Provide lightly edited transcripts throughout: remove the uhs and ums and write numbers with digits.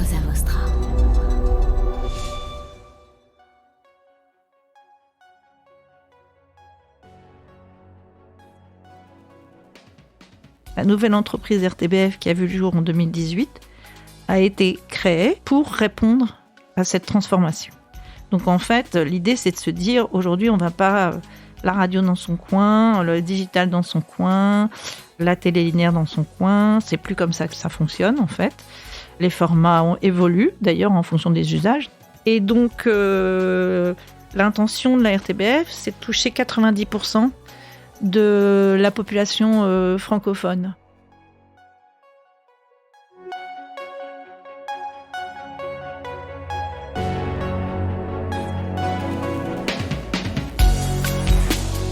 Cosa Vostra. La nouvelle entreprise RTBF qui a vu le jour en 2018 a été créée pour répondre à cette transformation. Donc en fait, l'idée c'est de se dire aujourd'hui on ne va pas la radio dans son coin, le digital dans son coin, la télé linéaire dans son coin. C'est plus comme ça que ça fonctionne en fait. Les formats ont évolué d'ailleurs en fonction des usages. Et donc l'intention de la RTBF c'est de toucher 90% de la population francophone.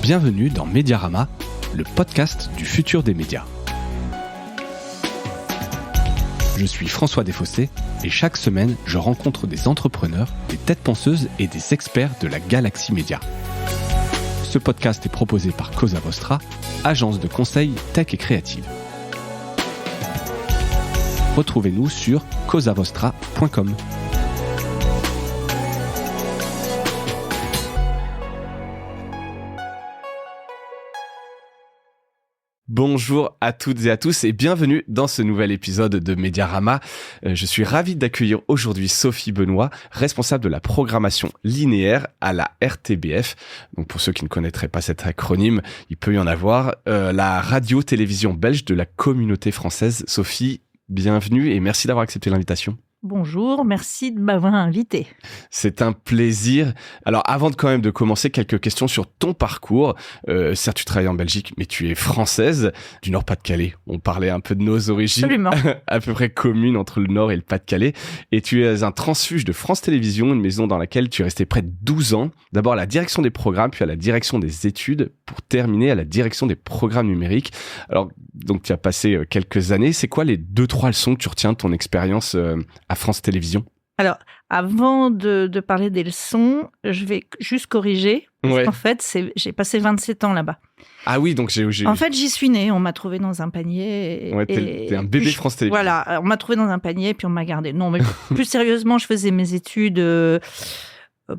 Bienvenue dans Médiarama, le podcast du futur des médias. Je suis François Desfossés et chaque semaine, je rencontre des entrepreneurs, des têtes penseuses et des experts de la galaxie média. Ce podcast est proposé par Cosa Vostra, agence de conseil tech et créative. Retrouvez-nous sur cosavostra.com. Bonjour à toutes et à tous et bienvenue dans ce nouvel épisode de Médiarama. Je suis ravi d'accueillir aujourd'hui Sophie Benoît, responsable de la programmation linéaire à la RTBF. Donc pour ceux qui ne connaîtraient pas cet acronyme, il peut y en avoir. La radio-télévision belge de la communauté française. Sophie, bienvenue et merci d'avoir accepté l'invitation. Bonjour, merci de m'avoir invité. C'est un plaisir. Alors, avant de commencer, quelques questions sur ton parcours. Certes, tu travailles en Belgique, mais tu es française du Nord-Pas-de-Calais. On parlait un peu de nos origines. Absolument. À peu près communes entre le Nord et le Pas-de-Calais. Et tu es un transfuge de France Télévisions, une maison dans laquelle tu es resté près de 12 ans. D'abord à la direction des programmes, puis à la direction des études, pour terminer à la direction des programmes numériques. Alors, donc, tu as passé quelques années. C'est quoi les 2-3 leçons que tu retiens de ton expérience à France Télévisions? Alors, avant de parler des leçons, je vais juste corriger. Parce qu'en fait, j'ai passé 27 ans là-bas. Ah oui, donc En fait, j'y suis née. On m'a trouvée dans un panier. T'es un bébé France Télévisions. Voilà, on m'a trouvée dans un panier, puis on m'a gardée. Non, mais plus sérieusement, je faisais mes études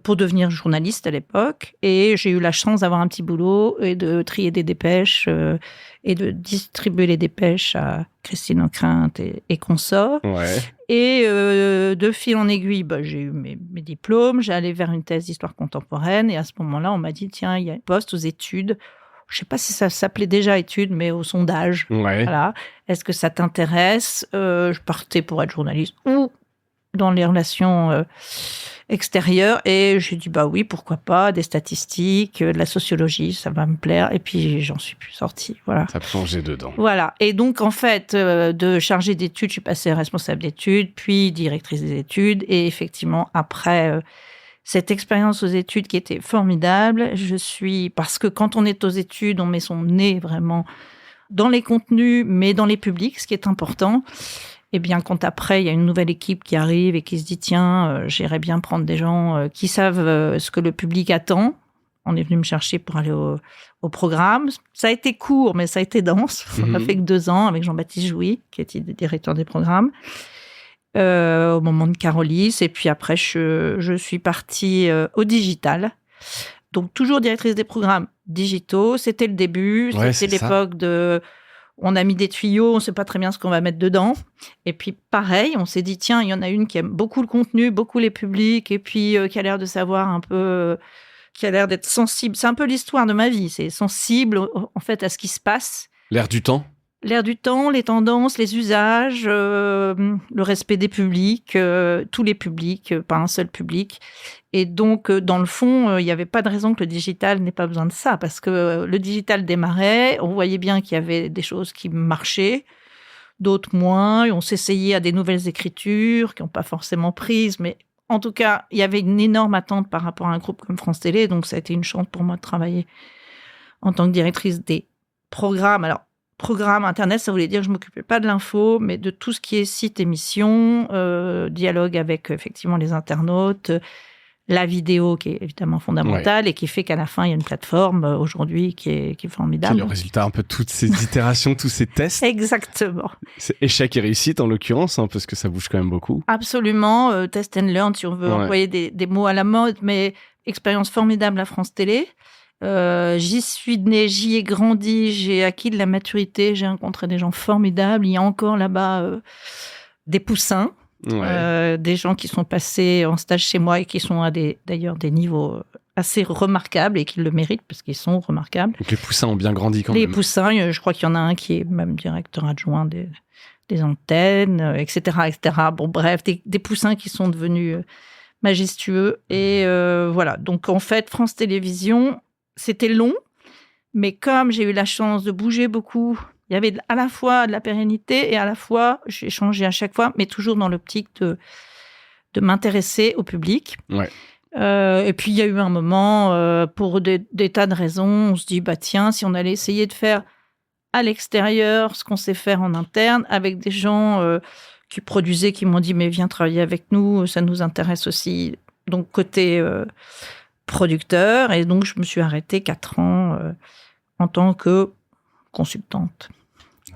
pour devenir journaliste à l'époque. Et j'ai eu la chance d'avoir un petit boulot et de trier des dépêches et de distribuer les dépêches à Christine Ockrent et consorts. Ouais. Et de fil en aiguille, j'ai eu mes diplômes. J'ai allé vers une thèse d'histoire contemporaine. Et à ce moment-là, on m'a dit, tiens, il y a un poste aux études. Je ne sais pas si ça s'appelait déjà études, mais au sondage. Ouais. Voilà. Est-ce que ça t'intéresse? Je partais pour être journaliste ou dans les relations extérieures. Et j'ai dit, oui, pourquoi pas, des statistiques, de la sociologie, ça va me plaire. Et puis, j'en suis plus sortie. Voilà. T'as plongé dedans. Voilà. Et donc, en fait, de chargée d'études, je suis passée responsable d'études, puis directrice des études. Et effectivement, après cette expérience aux études qui était formidable, parce que quand on est aux études, on met son nez vraiment dans les contenus, mais dans les publics, ce qui est important. Et bien, quand après, il y a une nouvelle équipe qui arrive et qui se dit, tiens, j'irais bien prendre des gens qui savent ce que le public attend. On est venu me chercher pour aller au programme. Ça a été court, mais ça a été dense. On n'a fait que 2 ans avec Jean-Baptiste Jouy, qui était directeur des programmes, au moment de Carolis. Et puis après, je suis partie au digital. Donc, toujours directrice des programmes digitaux. C'était le début. Ouais, c'était l'époque de... On a mis des tuyaux, on ne sait pas très bien ce qu'on va mettre dedans. Et puis, pareil, on s'est dit, tiens, il y en a une qui aime beaucoup le contenu, beaucoup les publics, et puis qui a l'air de savoir un peu, qui a l'air d'être sensible. C'est un peu l'histoire de ma vie. C'est sensible, en fait, à ce qui se passe. L'air du temps? L'air du temps, les tendances, les usages, le respect des publics, tous les publics, pas un seul public. Et donc, dans le fond, il n'y avait pas de raison que le digital n'ait pas besoin de ça, parce que le digital démarrait, on voyait bien qu'il y avait des choses qui marchaient, d'autres moins, et on s'essayait à des nouvelles écritures qui n'ont pas forcément prises, mais en tout cas, il y avait une énorme attente par rapport à un groupe comme France Télé, donc ça a été une chance pour moi de travailler en tant que directrice des programmes. Alors, programme Internet, ça voulait dire que je ne m'occupais pas de l'info, mais de tout ce qui est site, émission, dialogue avec effectivement les internautes, la vidéo qui est évidemment fondamentale et qui fait qu'à la fin, il y a une plateforme aujourd'hui qui est formidable. C'est le résultat un peu de toutes ces itérations, tous ces tests. Exactement. C'est échec et réussite en l'occurrence, hein, parce que ça bouge quand même beaucoup. Absolument. Test and learn, si on veut employer des mots à la mode, mais expérience formidable à France Télé. J'y suis née, j'y ai grandi, j'ai acquis de la maturité, j'ai rencontré des gens formidables. Il y a encore là-bas des poussins. Des gens qui sont passés en stage chez moi et qui sont d'ailleurs des niveaux assez remarquables et qui le méritent parce qu'ils sont remarquables. Donc les poussins ont bien grandi quand même. Les poussins, je crois qu'il y en a un qui est même directeur adjoint des antennes, etc., etc. Bon, bref, des poussins qui sont devenus majestueux. Et voilà, donc en fait, France Télévisions, c'était long, mais comme j'ai eu la chance de bouger beaucoup, il y avait à la fois de la pérennité et à la fois, j'ai changé à chaque fois, mais toujours dans l'optique de m'intéresser au public. Et puis, il y a eu un moment, pour des tas de raisons, on se dit, tiens, si on allait essayer de faire à l'extérieur ce qu'on sait faire en interne, avec des gens qui produisaient, qui m'ont dit, mais viens travailler avec nous, ça nous intéresse aussi. Donc, côté producteur. Et donc, je me suis arrêtée 4 ans en tant que consultante.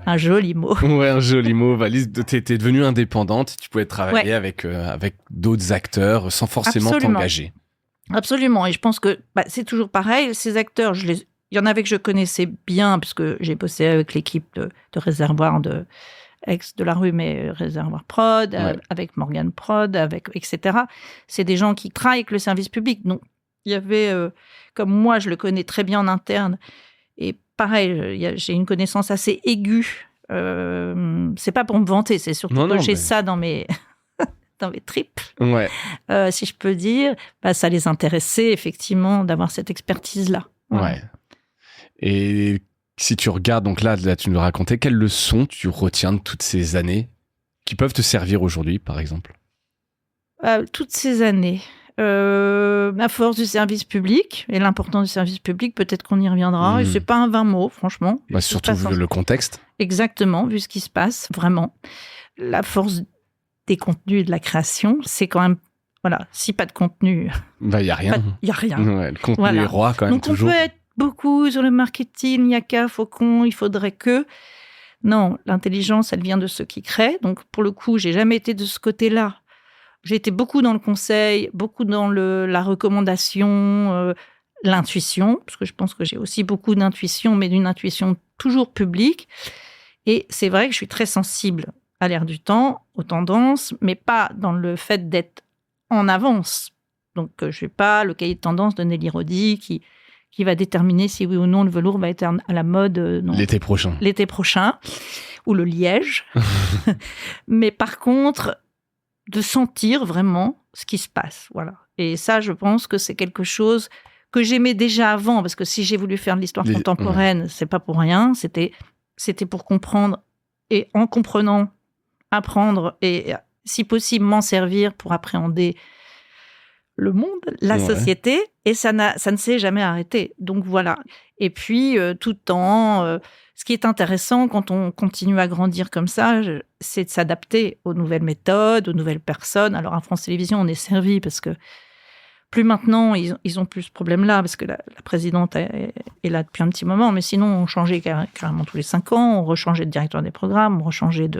Un joli mot. Ouais, un joli mot. Valise, t'es devenue indépendante, tu pouvais travailler avec d'autres acteurs sans forcément t'engager. Absolument. Et je pense que c'est toujours pareil. Ces acteurs, il y en avait que je connaissais bien, puisque j'ai bossé avec l'équipe de Réservoir de la rue, mais Réservoir Prod, avec Morgane Prod, etc. C'est des gens qui travaillent avec le service public. Donc, il y avait, comme moi, je le connais très bien en interne, et pareil, j'ai une connaissance assez aiguë. C'est pas pour me vanter, c'est surtout que j'ai ça dans mes dans mes tripes, si je peux dire. Ça les intéressait effectivement d'avoir cette expertise-là. Ouais. Et si tu regardes, donc là tu nous racontais, quelles leçons tu retiens de toutes ces années qui peuvent te servir aujourd'hui, par exemple? Toutes ces années. La force du service public et l'importance du service public, peut-être qu'on y reviendra. Et c'est pas un vain mot, franchement. Surtout vu le contexte. Exactement, vu ce qui se passe, vraiment. La force des contenus et de la création, c'est quand même, si pas de contenu... Il y a rien. Il y a rien. Le contenu est roi quand même. Donc toujours. On peut être beaucoup sur le marketing, il n'y a qu'à, il faudrait que... Non, l'intelligence, elle vient de ceux qui créent. Donc pour le coup, j'ai jamais été de ce côté-là. J'ai été beaucoup dans le conseil, beaucoup dans la recommandation, l'intuition, parce que je pense que j'ai aussi beaucoup d'intuition, mais d'une intuition toujours publique. Et c'est vrai que je suis très sensible à l'air du temps, aux tendances, mais pas dans le fait d'être en avance. Donc, je n'ai pas le cahier de tendance de Nelly Rodi qui va déterminer si oui ou non le velours va être à la mode l'été prochain, ou le liège. Mais par contre... de sentir vraiment ce qui se passe, voilà. Et ça, je pense que c'est quelque chose que j'aimais déjà avant, parce que si j'ai voulu faire de l'histoire contemporaine, c'est pas pour rien, c'était pour comprendre, et en comprenant, apprendre, et si possible, m'en servir pour appréhender le monde, la société, et ça ne s'est jamais arrêté. Donc voilà. Et puis, tout le temps... ce qui est intéressant quand on continue à grandir comme ça, c'est de s'adapter aux nouvelles méthodes, aux nouvelles personnes. Alors, à France Télévisions, on est servi parce que plus maintenant, ils ont plus ce problème-là parce que la présidente est là depuis un petit moment. Mais sinon, on changeait carrément tous les 5 ans. On rechangeait de directeur des programmes, on rechangeait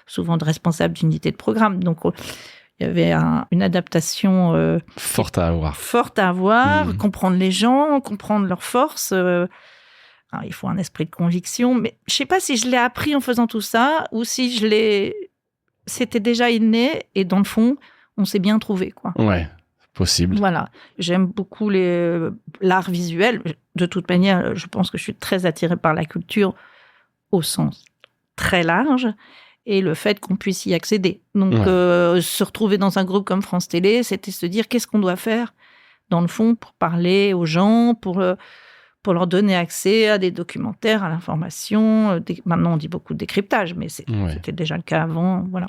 souvent de responsable d'unité de programme. Donc, il y avait une adaptation forte à avoir. Comprendre les gens, comprendre leurs forces. Alors, il faut un esprit de conviction, mais je ne sais pas si je l'ai appris en faisant tout ça ou si c'était déjà inné et dans le fond, on s'est bien trouvé, quoi. Ouais, possible. Voilà. J'aime beaucoup l'art visuel. De toute manière, je pense que je suis très attirée par la culture au sens très large et le fait qu'on puisse y accéder. Donc, se retrouver dans un groupe comme France Télé, c'était se dire qu'est-ce qu'on doit faire, dans le fond, pour parler aux gens, pour leur donner accès à des documentaires, à l'information. Maintenant, on dit beaucoup de décryptage, mais c'était déjà le cas avant. Voilà.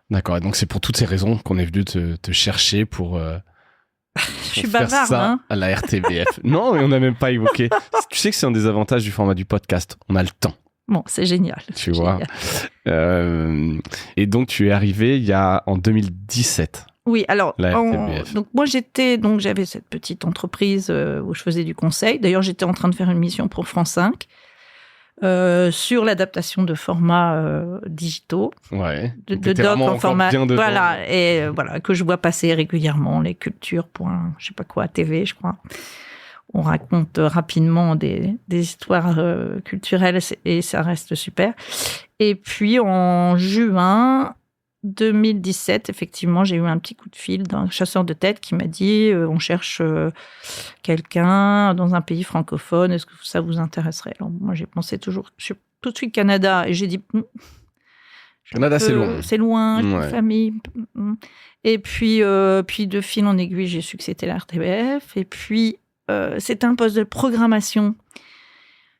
D'accord. Et donc, c'est pour toutes ces raisons qu'on est venu te chercher pour je suis faire bavarde, ça à la RTBF. Non, mais on n'a même pas évoqué. Tu sais que c'est un des avantages du format du podcast. On a le temps. Bon, c'est génial. Tu vois. Et donc, tu es arrivé en 2017 Oui, alors, la RTBF. donc moi j'avais cette petite entreprise où je faisais du conseil. D'ailleurs, j'étais en train de faire une mission pour France 5 sur l'adaptation de formats digitaux, Ouais. de T'étais doc vraiment en encore format, bien dedans. voilà, et voilà que je vois passer régulièrement les cultures. Je sais pas quoi, TV, je crois. On raconte rapidement des histoires culturelles et ça reste super. Et puis en juin 2017, effectivement, j'ai eu un petit coup de fil d'un chasseur de tête qui m'a dit on cherche quelqu'un dans un pays francophone, est-ce que ça vous intéresserait? Alors moi j'ai pensé toujours, je suis tout de suite Canada et j'ai dit Canada, c'est loin. C'est loin, j'ai Ouais. une famille. Et puis de fil en aiguille, j'ai su que c'était la RTBF. Et puis c'était un poste de programmation,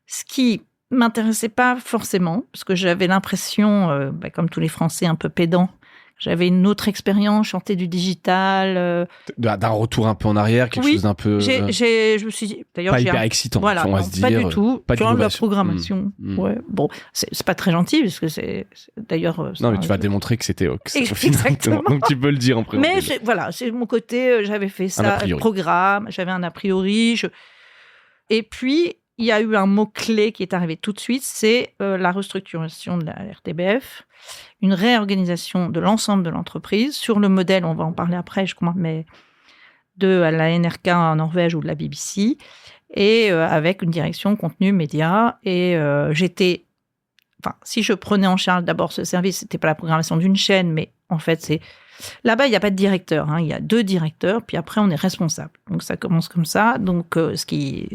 ce qui m'intéressait pas forcément, parce que j'avais l'impression, comme tous les Français un peu pédants, j'avais une autre expérience, chanter du digital. D'un retour un peu en arrière, quelque Oui, chose d'un peu je me suis dit, d'ailleurs, pas hyper excitant, voilà, on va non, se dire. pas du tout. Pas Tu vois, de la d'innovation. programmation. Ouais, bon, c'est pas très gentil, parce que c'est d'ailleurs. Non, mais tu vas démontrer que c'était au final. Exactement. Donc tu peux le dire en préambule. Mais voilà, c'est mon côté, j'avais fait ça, programme, j'avais un a priori. Et puis, il y a eu un mot-clé qui est arrivé tout de suite, c'est la restructuration de la RTBF, une réorganisation de l'ensemble de l'entreprise sur le modèle, on va en parler après, je crois, mais de la NRK en Norvège ou de la BBC, et avec une direction contenu média. Et si je prenais en charge d'abord ce service, c'était pas la programmation d'une chaîne, mais en fait, c'est là-bas, il n'y a pas de directeur, il y a 2 directeurs, puis après, on est responsable. Donc, ça commence comme ça. Donc,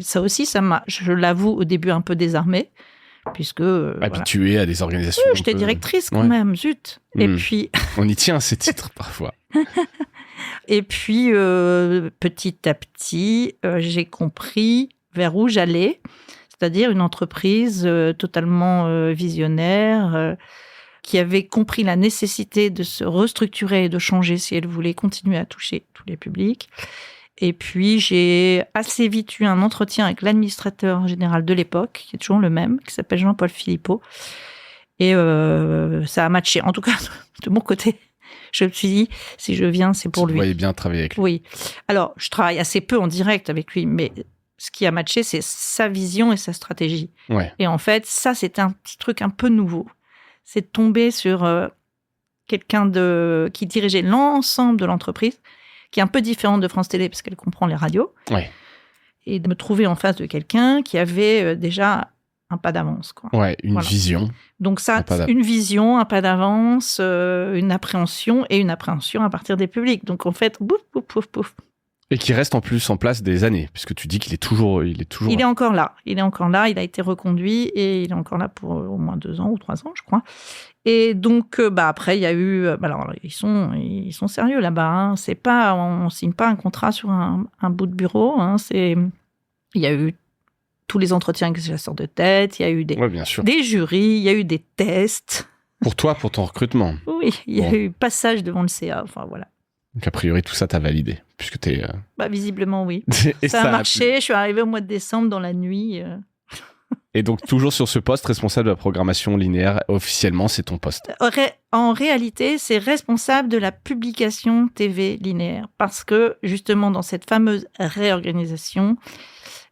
ça aussi, ça m'a, je l'avoue, au début, un peu désarmée, puisque... habituée à des organisations... Oui, j'étais directrice quand même, zut. Et puis... On y tient à ces titres, parfois. Et puis, petit à petit, j'ai compris vers où j'allais, c'est-à-dire une entreprise totalement visionnaire, qui avait compris la nécessité de se restructurer et de changer si elle voulait continuer à toucher tous les publics. Et puis, j'ai assez vite eu un entretien avec l'administrateur général de l'époque, qui est toujours le même, qui s'appelle Jean-Paul Philippot. Et ça a matché. En tout cas, de mon côté, je me suis dit, si je viens, c'est pour lui. Vous voyez bien travailler avec lui. Oui. Alors, je travaille assez peu en direct avec lui, mais ce qui a matché, c'est sa vision et sa stratégie. Ouais. Et en fait, ça, c'était un petit truc un peu nouveau. C'est de tomber sur quelqu'un qui dirigeait l'ensemble de l'entreprise, qui est un peu différente de France Télé, parce qu'elle comprend les radios. Ouais. Et de me trouver en face de quelqu'un qui avait déjà un pas d'avance, quoi. Ouais, une vision. Donc ça, une vision, un pas d'avance, une appréhension, et une appréhension à partir des publics. Donc en fait, pouf, pouf, pouf, pouf. Et qui reste en plus en place des années, puisque tu dis qu'il est toujours... Il est encore là. Il est encore là. Il a été reconduit et il est encore là pour au moins 2 ans ou 3 ans, je crois. Et donc, après, il y a eu... alors, ils sont sérieux là-bas. C'est pas, on signe pas un contrat sur un bout de bureau. Il y a eu tous les entretiens avec les chasseurs de tête. Il y a eu des jurys. Il y a eu des tests. Pour toi, pour ton recrutement. Oui, il y a eu passage devant le CA. Enfin, voilà. Donc, a priori, tout ça, t'as validé, puisque t'es... visiblement, oui. Et ça a marché. Je suis arrivée au mois de décembre dans la nuit. Et donc, toujours sur ce poste, responsable de la programmation linéaire, officiellement, c'est ton poste. En réalité, c'est responsable de la publication TV linéaire. Parce que, justement, dans cette fameuse réorganisation,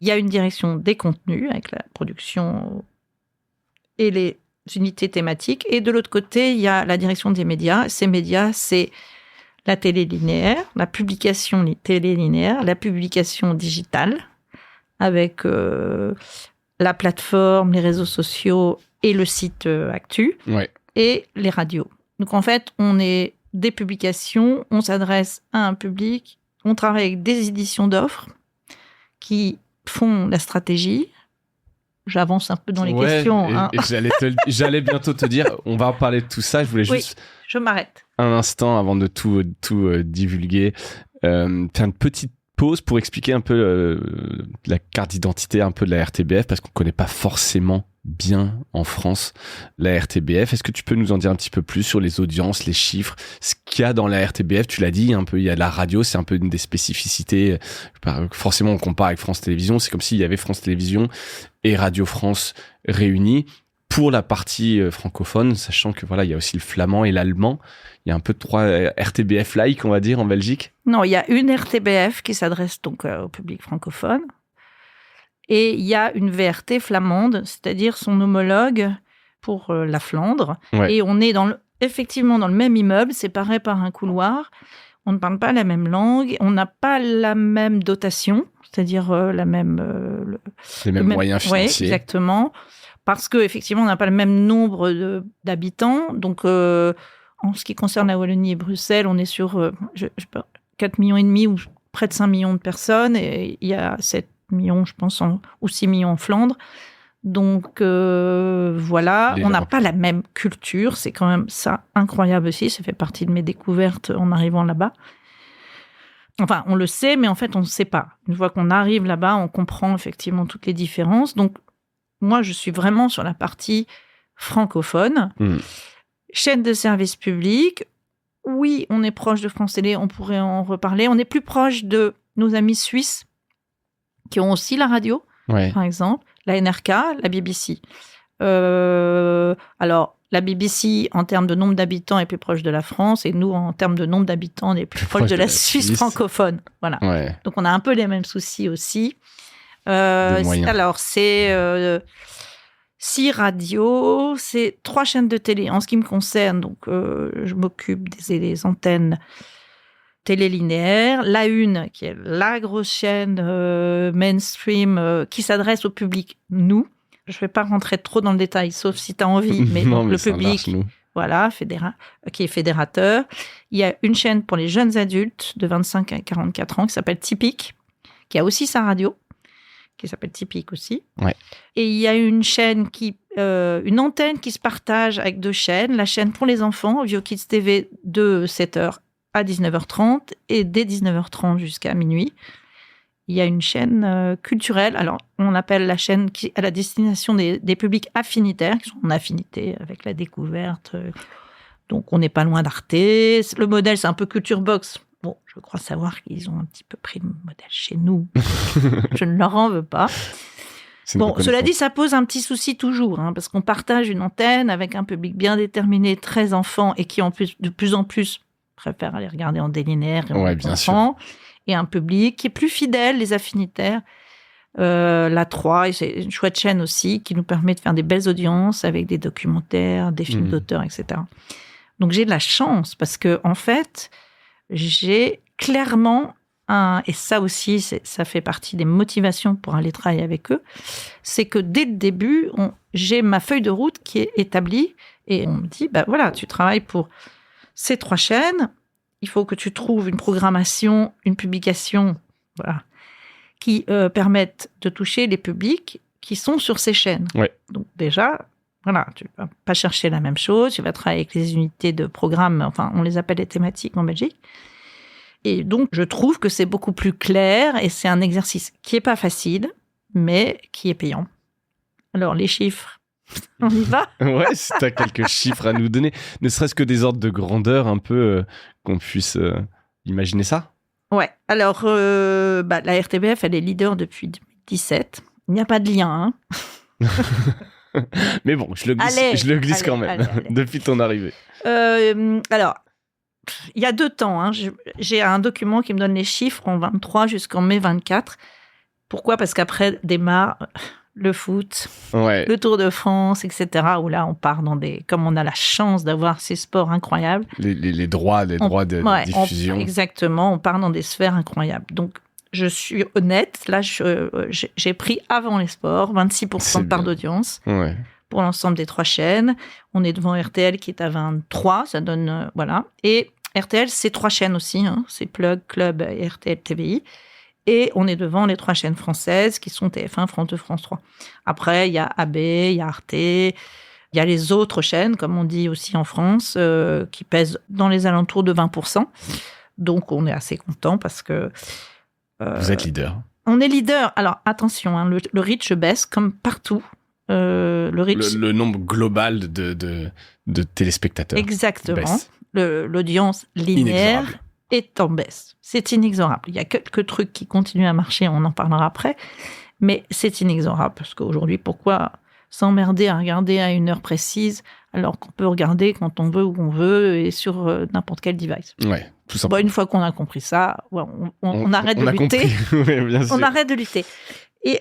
il y a une direction des contenus, avec la production et les unités thématiques. Et de l'autre côté, il y a la direction des médias. Ces médias, c'est la télé linéaire, la publication télé linéaire, la publication digitale, avec la plateforme, les réseaux sociaux et le site Actu, et les radios. Donc en fait, on est des publications, on s'adresse à un public, on travaille avec des éditions d'offres qui font la stratégie. J'avance un peu dans les questions. Et j'allais bientôt te dire, on va en parler de tout ça. Je voulais juste... je m'arrête. Un instant avant de tout divulguer. Faire une petite pause pour expliquer un peu la carte d'identité un peu de la RTBF, parce qu'on ne connaît pas forcément bien en France la RTBF. Est-ce que tu peux nous en dire un petit peu plus sur les audiences, les chiffres, ce qu'il y a dans la RTBF? Tu l'as dit, un peu, il y a de la radio, c'est un peu une des spécificités. Forcément, on compare avec France Télévisions. C'est comme s'il y avait France Télévisions et Radio France réunies. pour la partie francophone, sachant que voilà, il y a aussi le flamand et l'allemand. Il y a un peu de 3 RTBF-like, on va dire, en Belgique. Non, il y a une RTBF qui s'adresse donc au public francophone. Et il y a une VRT flamande, c'est-à-dire son homologue pour la Flandre. Ouais. Et on est effectivement dans le même immeuble, séparé par un couloir. On ne parle pas la même langue, on n'a pas la même dotation, c'est-à-dire les mêmes moyens financiers. Oui, exactement. Parce qu'effectivement, on n'a pas le même nombre d'habitants. Donc, en ce qui concerne la Wallonie et Bruxelles, on est sur 4,5 millions ou près de 5 millions de personnes. Et il y a 7 millions, je pense, ou 6 millions en Flandre. Donc, voilà, on n'a pas la même culture. C'est quand même ça incroyable aussi. Ça fait partie de mes découvertes en arrivant là-bas. Enfin, on le sait, mais en fait, on ne sait pas. Une fois qu'on arrive là-bas, on comprend effectivement toutes les différences. Donc, moi, je suis vraiment sur la partie francophone. Chaîne de service public. Oui, on est proche de France Télé, on pourrait en reparler. On est plus proche de nos amis suisses qui ont aussi la radio, par exemple, la NRK, la BBC. Alors, la BBC, en termes de nombre d'habitants, est plus proche de la France, et nous, en termes de nombre d'habitants, on est plus proche de la Suisse francophone. Voilà. Ouais. Donc, on a un peu les mêmes soucis aussi. Alors, c'est 6 radios, c'est 3 chaînes de télé. En ce qui me concerne, donc, je m'occupe des antennes télé linéaire, la Une, qui est la grosse chaîne mainstream qui s'adresse au public, nous. Je ne vais pas rentrer trop dans le détail, sauf si tu as envie, mais, non, mais le public, voilà, qui est fédérateur. Il y a une chaîne pour les jeunes adultes de 25 à 44 ans qui s'appelle Typique, qui a aussi sa radio, qui s'appelle Typique aussi. Ouais. Et il y a une chaîne une antenne qui se partage avec 2 chaînes, la chaîne pour les enfants, Vieux Kids TV, de 7h à 19h30 et dès 19h30 jusqu'à minuit. Il y a une chaîne culturelle, alors on appelle la chaîne qui à la destination des publics affinitaires, qui sont en affinité avec la découverte. Donc on n'est pas loin d'Arte. Le modèle, c'est un peu Culture Box. Bon, je crois savoir qu'ils ont un petit peu pris le modèle chez nous. Je ne leur en veux pas. Bon, cela dit, ça pose un petit souci toujours, parce qu'on partage une antenne avec un public bien déterminé, très enfant, et qui en plus, de plus en plus préfère aller regarder en délinéaire et en enfant. Et un public qui est plus fidèle, les affinitaires. La 3, et c'est une chouette chaîne aussi, qui nous permet de faire des belles audiences avec des documentaires, des films d'auteur, etc. Donc j'ai de la chance, parce que en fait, j'ai clairement et ça aussi, ça fait partie des motivations pour aller travailler avec eux, c'est que dès le début, j'ai ma feuille de route qui est établie, et on me dit, voilà, tu travailles pour ces 3 chaînes, il faut que tu trouves une programmation, une publication, voilà, qui permettent de toucher les publics qui sont sur ces chaînes. Ouais. Donc déjà, voilà, tu ne vas pas chercher la même chose, tu vas travailler avec les unités de programme, enfin, on les appelle les thématiques en Belgique. Et donc, je trouve que c'est beaucoup plus clair et c'est un exercice qui n'est pas facile, mais qui est payant. Alors, les chiffres, on y va ? Ouais, si tu as quelques chiffres à nous donner, ne serait-ce que des ordres de grandeur un peu qu'on puisse imaginer ça. Ouais, alors la RTBF, elle est leader depuis 2017. Il n'y a pas de lien, Mais bon, je le glisse quand même, depuis ton arrivée. Alors, il y a 2 temps. J'ai un document qui me donne les chiffres en 23 jusqu'en mai 24. Pourquoi ? Parce qu'après démarre le foot, le Tour de France, etc. Où là, on part dans comme on a la chance d'avoir ces sports incroyables. Les droits de diffusion. Exactement, on part dans des sphères incroyables. Donc, je suis honnête. Là, j'ai pris avant les sports 26% de part d'audience. Ouais. Pour l'ensemble des 3 chaînes. On est devant RTL qui est à 23, ça donne... voilà. Et RTL, c'est 3 chaînes aussi, c'est Plug, Club et RTL TVI. Et on est devant les 3 chaînes françaises qui sont TF1, France 2, France 3. Après, il y a AB, il y a Arte, il y a les autres chaînes, comme on dit aussi en France, qui pèsent dans les alentours de 20%. Donc, on est assez content parce que... Vous êtes leader. On est leader. Alors, attention, le reach baisse comme partout. Le nombre global de téléspectateurs. Exactement. L'audience linéaire est en baisse. C'est inexorable. Il y a quelques trucs qui continuent à marcher, on en parlera après, mais c'est inexorable parce qu'aujourd'hui, pourquoi s'emmerder à regarder à une heure précise, alors qu'on peut regarder quand on veut, où on veut, et sur n'importe quel device. Ouais, tout simplement. Une fois qu'on a compris ça, on arrête de lutter. Oui, bien sûr. On arrête de lutter. Et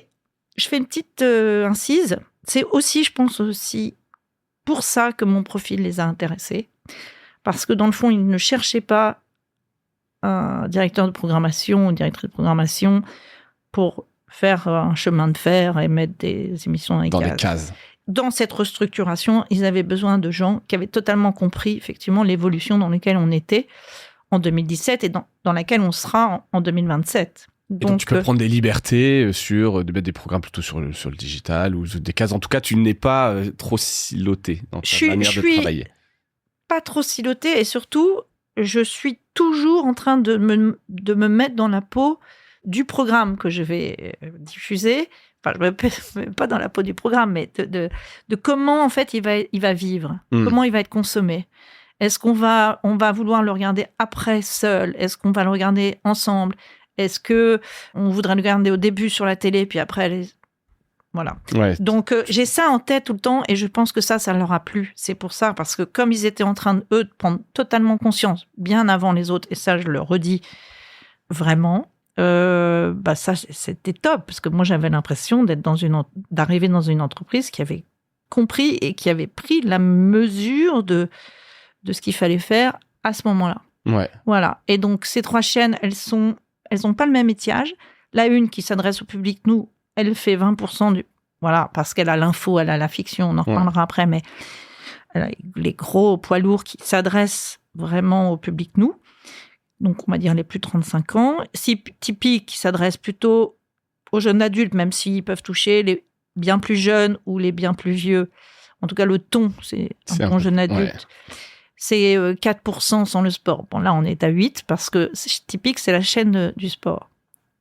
je fais une petite incise. C'est aussi, je pense aussi, pour ça que mon profil les a intéressés. Parce que dans le fond, ils ne cherchaient pas un directeur de programmation ou directrice de programmation pour faire un chemin de fer et mettre des émissions dans les cases. Dans cette restructuration, ils avaient besoin de gens qui avaient totalement compris effectivement l'évolution dans laquelle on était en 2017 et dans laquelle on sera en 2027. Donc tu peux prendre des libertés de mettre des programmes plutôt sur le digital ou des cases. En tout cas, tu n'es pas trop siloté dans ta manière de travailler. Pas trop siloté et surtout, je suis toujours en train de me mettre dans la peau du programme que je vais diffuser. Enfin, je ne me mets pas dans la peau du programme, mais de comment en fait il va vivre, comment il va être consommé. Est-ce qu'on va vouloir le regarder après seul? Est-ce qu'on va le regarder ensemble? Est-ce que on voudrait le regarder au début sur la télé, puis après, voilà. Ouais. Donc, j'ai ça en tête tout le temps et je pense que ça leur a plu. C'est pour ça, parce que comme ils étaient en train, eux, de prendre totalement conscience, bien avant les autres, et ça, je le redis vraiment, ça, c'était top, parce que moi, j'avais l'impression d'arriver dans une entreprise qui avait compris et qui avait pris la mesure de ce qu'il fallait faire à ce moment-là. Ouais. Voilà. Et donc, ces 3 chaînes, elles ont pas le même étiage. La une qui s'adresse au public, nous, elle fait 20% du... Voilà, parce qu'elle a l'info, elle a la fiction, on en reparlera après, mais elle a les gros poids lourds qui s'adressent vraiment au public, nous. Donc, on va dire les plus de 35 ans. Tipeee qui s'adresse plutôt aux jeunes adultes, même s'ils peuvent toucher les bien plus jeunes ou les bien plus vieux. En tout cas, le ton, c'est un bon jeune adulte. Ouais. C'est 4% sans le sport. Bon, là, on est à 8 parce que Tipeee, c'est la chaîne du sport.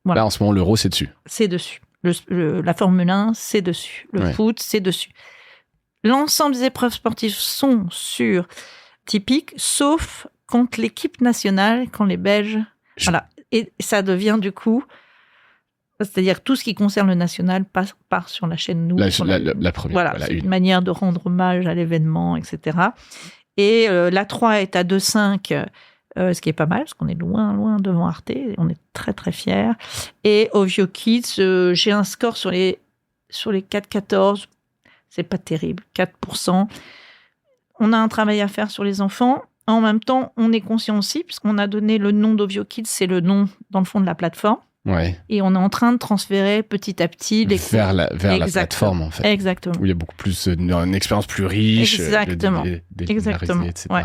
Voilà. Là, en ce moment, l'Euro, c'est dessus. C'est dessus. La Formule 1, c'est dessus. Le foot, c'est dessus. L'ensemble des épreuves sportives sont sur Tipeee, sauf quand l'équipe nationale, quand les Belges... Voilà. Et ça devient du coup... C'est-à-dire tout ce qui concerne le national part sur la chaîne nous. La première. Voilà, c'est une manière de rendre hommage à l'événement, etc. Et la 3 est à 2,5, ce qui est pas mal, parce qu'on est loin, loin devant Arte. Et on est très, très fiers. Et Ovio Kids, j'ai un score sur les 4,14. C'est pas terrible, 4%. On a un travail à faire sur les enfants. En même temps, on est conscient aussi, puisqu'on a donné le nom d'Ovio Kids, c'est le nom, dans le fond, de la plateforme. Ouais. Et on est en train de transférer petit à petit vers la plateforme, en fait. Exactement. Où il y a beaucoup plus une expérience plus riche, exactement, etc. Ouais.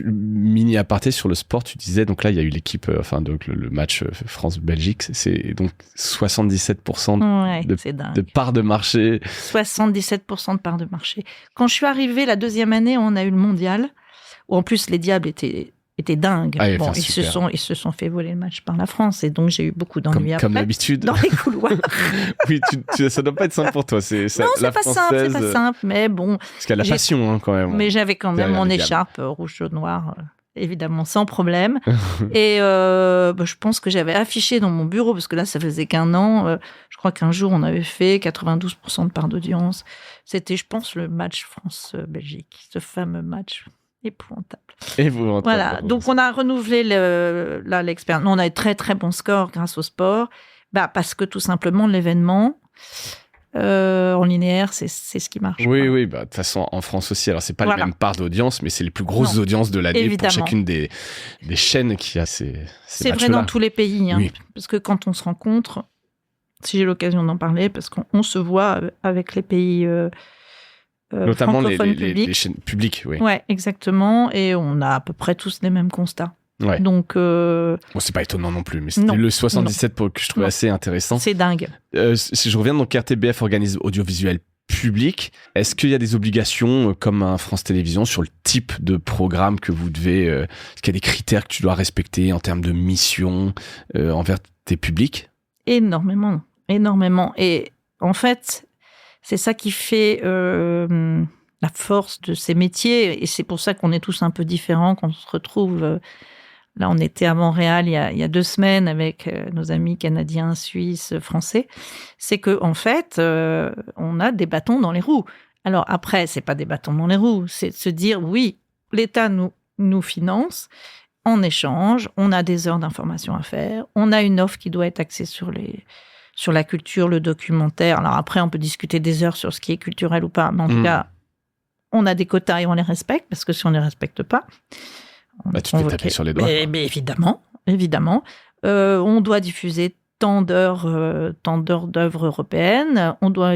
Mini aparté sur le sport, tu disais, donc là il y a eu l'équipe, donc le match France-Belgique, c'est donc 77% de part de marché. 77% de part de marché. Quand je suis arrivée la 2e année, on a eu le mondial, où en plus les Diables étaient dingues. Bon, ils se sont fait voler le match par la France et donc j'ai eu beaucoup d'ennuis après. Comme d'habitude. Dans les couloirs. Oui, ça doit pas être simple pour toi. Non, c'est pas simple, mais bon. Parce qu'il y a la passion, quand même. Mais j'avais quand même mon écharpe rouge, jaune, noir, évidemment, sans problème. Et je pense que j'avais affiché dans mon bureau, parce que là, ça faisait qu'un an. Je crois qu'un jour, on avait fait 92% de part d'audience. C'était, je pense, le match France-Belgique. Ce fameux match. Épouvantable. Voilà, donc on a renouvelé l'expérience. On a eu très très bons scores grâce au sport, parce que tout simplement l'événement en linéaire, c'est ce qui marche. Oui, de toute façon en France aussi. Alors c'est pas la même part d'audience, mais c'est les plus grosses audiences de l'année pour chacune des chaînes qui a ces c'est vrai dans tous les pays, oui. Parce que quand on se rencontre, si j'ai l'occasion d'en parler, parce qu'on se voit avec les pays. Notamment les chaînes publiques, oui. Ouais, exactement. Et on a à peu près tous les mêmes constats. Ouais. Donc, bon, c'est pas étonnant non plus, mais c'était le 77 que je trouvais assez intéressant. C'est dingue. Si je reviens, donc RTBF organise audiovisuel public. Est-ce qu'il y a des obligations comme un France Télévisions sur le type de programme que vous devez... Est-ce qu'il y a des critères que tu dois respecter en termes de mission envers tes publics? Énormément. Et en fait... C'est ça qui fait la force de ces métiers. Et c'est pour ça qu'on est tous un peu différents, qu'on se retrouve Là, on était à Montréal il y a 2 semaines avec nos amis canadiens, suisses, français. C'est que en fait, on a des bâtons dans les roues. Alors après, c'est pas des bâtons dans les roues, c'est de se dire oui, l'État nous finance. En échange, on a des heures d'information à faire. On a une offre qui doit être axée sur la culture, le documentaire. Alors après, on peut discuter des heures sur ce qui est culturel ou pas, mais en tout cas, on a des quotas et on les respecte, parce que si on ne les respecte pas... tu te fais taper sur les doigts. Mais évidemment. On doit diffuser tant d'heures d'œuvres européennes. On doit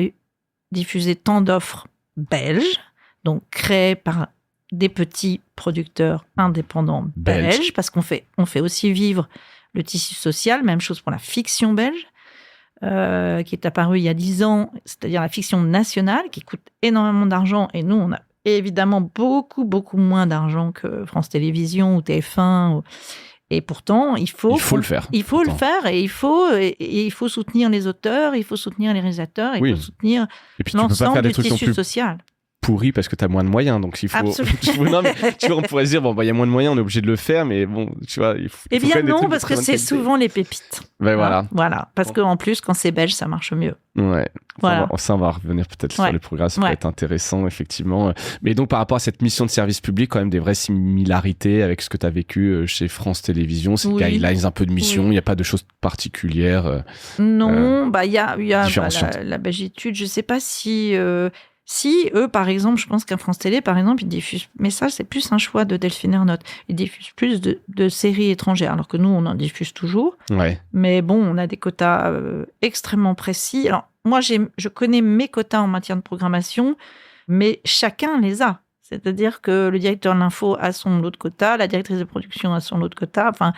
diffuser tant d'offres belges, donc créées par des petits producteurs indépendants belges, parce qu'on fait aussi vivre le tissu social. Même chose pour la fiction belge, qui est apparue il y a 10 ans, c'est-à-dire la fiction nationale, qui coûte énormément d'argent. Et nous, on a évidemment beaucoup, beaucoup moins d'argent que France Télévisions ou TF1. Et pourtant, il faut le faire. Il faut le faire et il faut soutenir les auteurs, il faut soutenir les réalisateurs, il faut soutenir l'ensemble du tissu social. Pourri parce que tu as moins de moyens, donc il faut... non, mais, tu vois, on pourrait se dire, bon, il y a moins de moyens, on est obligé de le faire, mais bon, tu vois, il faut... Eh bien non, parce que c'est souvent les pépites. Ben voilà. Voilà, parce qu'en plus, quand c'est belge, ça marche mieux. Ouais, voilà. Ça, on va revenir peut-être sur les programmes, ça peut être intéressant, effectivement. Mais donc, par rapport à cette mission de service public, quand même des vraies similarités avec ce que tu as vécu chez France Télévisions, ces guidelines, un peu de mission, il n'y a pas de choses particulières. Non, il y a la Belgitude, je ne sais pas si... Si, eux, par exemple, je pense qu'à France Télé, par exemple, ils diffusent... Mais ça, c'est plus un choix de Delphine Ernotte. Ils diffusent plus de séries étrangères, alors que nous, on en diffuse toujours. Ouais. Mais bon, on a des quotas extrêmement précis. Alors, moi, je connais mes quotas en matière de programmation, mais chacun les a. C'est-à-dire que le directeur de l'info a son lot de quotas, la directrice de production a son lot de quotas. Enfin,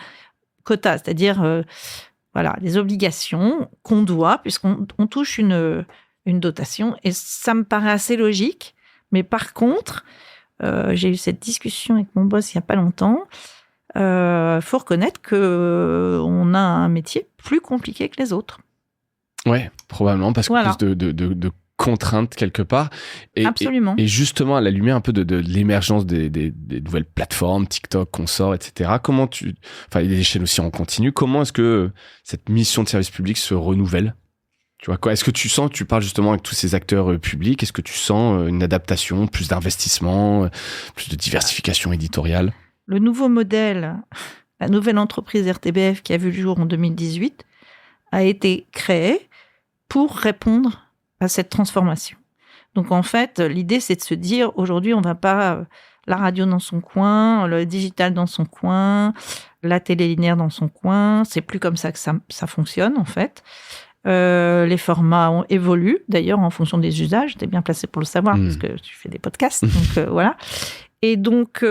quotas, c'est-à-dire les obligations qu'on doit, puisqu'on touche une dotation, et ça me paraît assez logique. Mais par contre, j'ai eu cette discussion avec mon boss il n'y a pas longtemps. Faut reconnaître qu'on a un métier plus compliqué que les autres. Ouais, probablement, parce que plus de contraintes quelque part. Absolument. Et justement, à la lumière un peu de l'émergence des nouvelles plateformes, TikTok, consorts, etc., les chaînes aussi en continu, comment est-ce que cette mission de service public se renouvelle ? Tu vois quoi ? Est-ce que tu parles justement avec tous ces acteurs publics, est-ce que tu sens une adaptation, plus d'investissement, plus de diversification éditoriale ? Le nouveau modèle, la nouvelle entreprise RTBF qui a vu le jour en 2018, a été créée pour répondre à cette transformation. Donc en fait, l'idée c'est de se dire, aujourd'hui on ne va pas la radio dans son coin, le digital dans son coin, la télé linéaire dans son coin, c'est plus comme ça que ça fonctionne en fait. Les formats ont évolué, d'ailleurs, en fonction des usages. Tu es bien placé pour le savoir, parce que tu fais des podcasts. Donc, voilà. Et donc,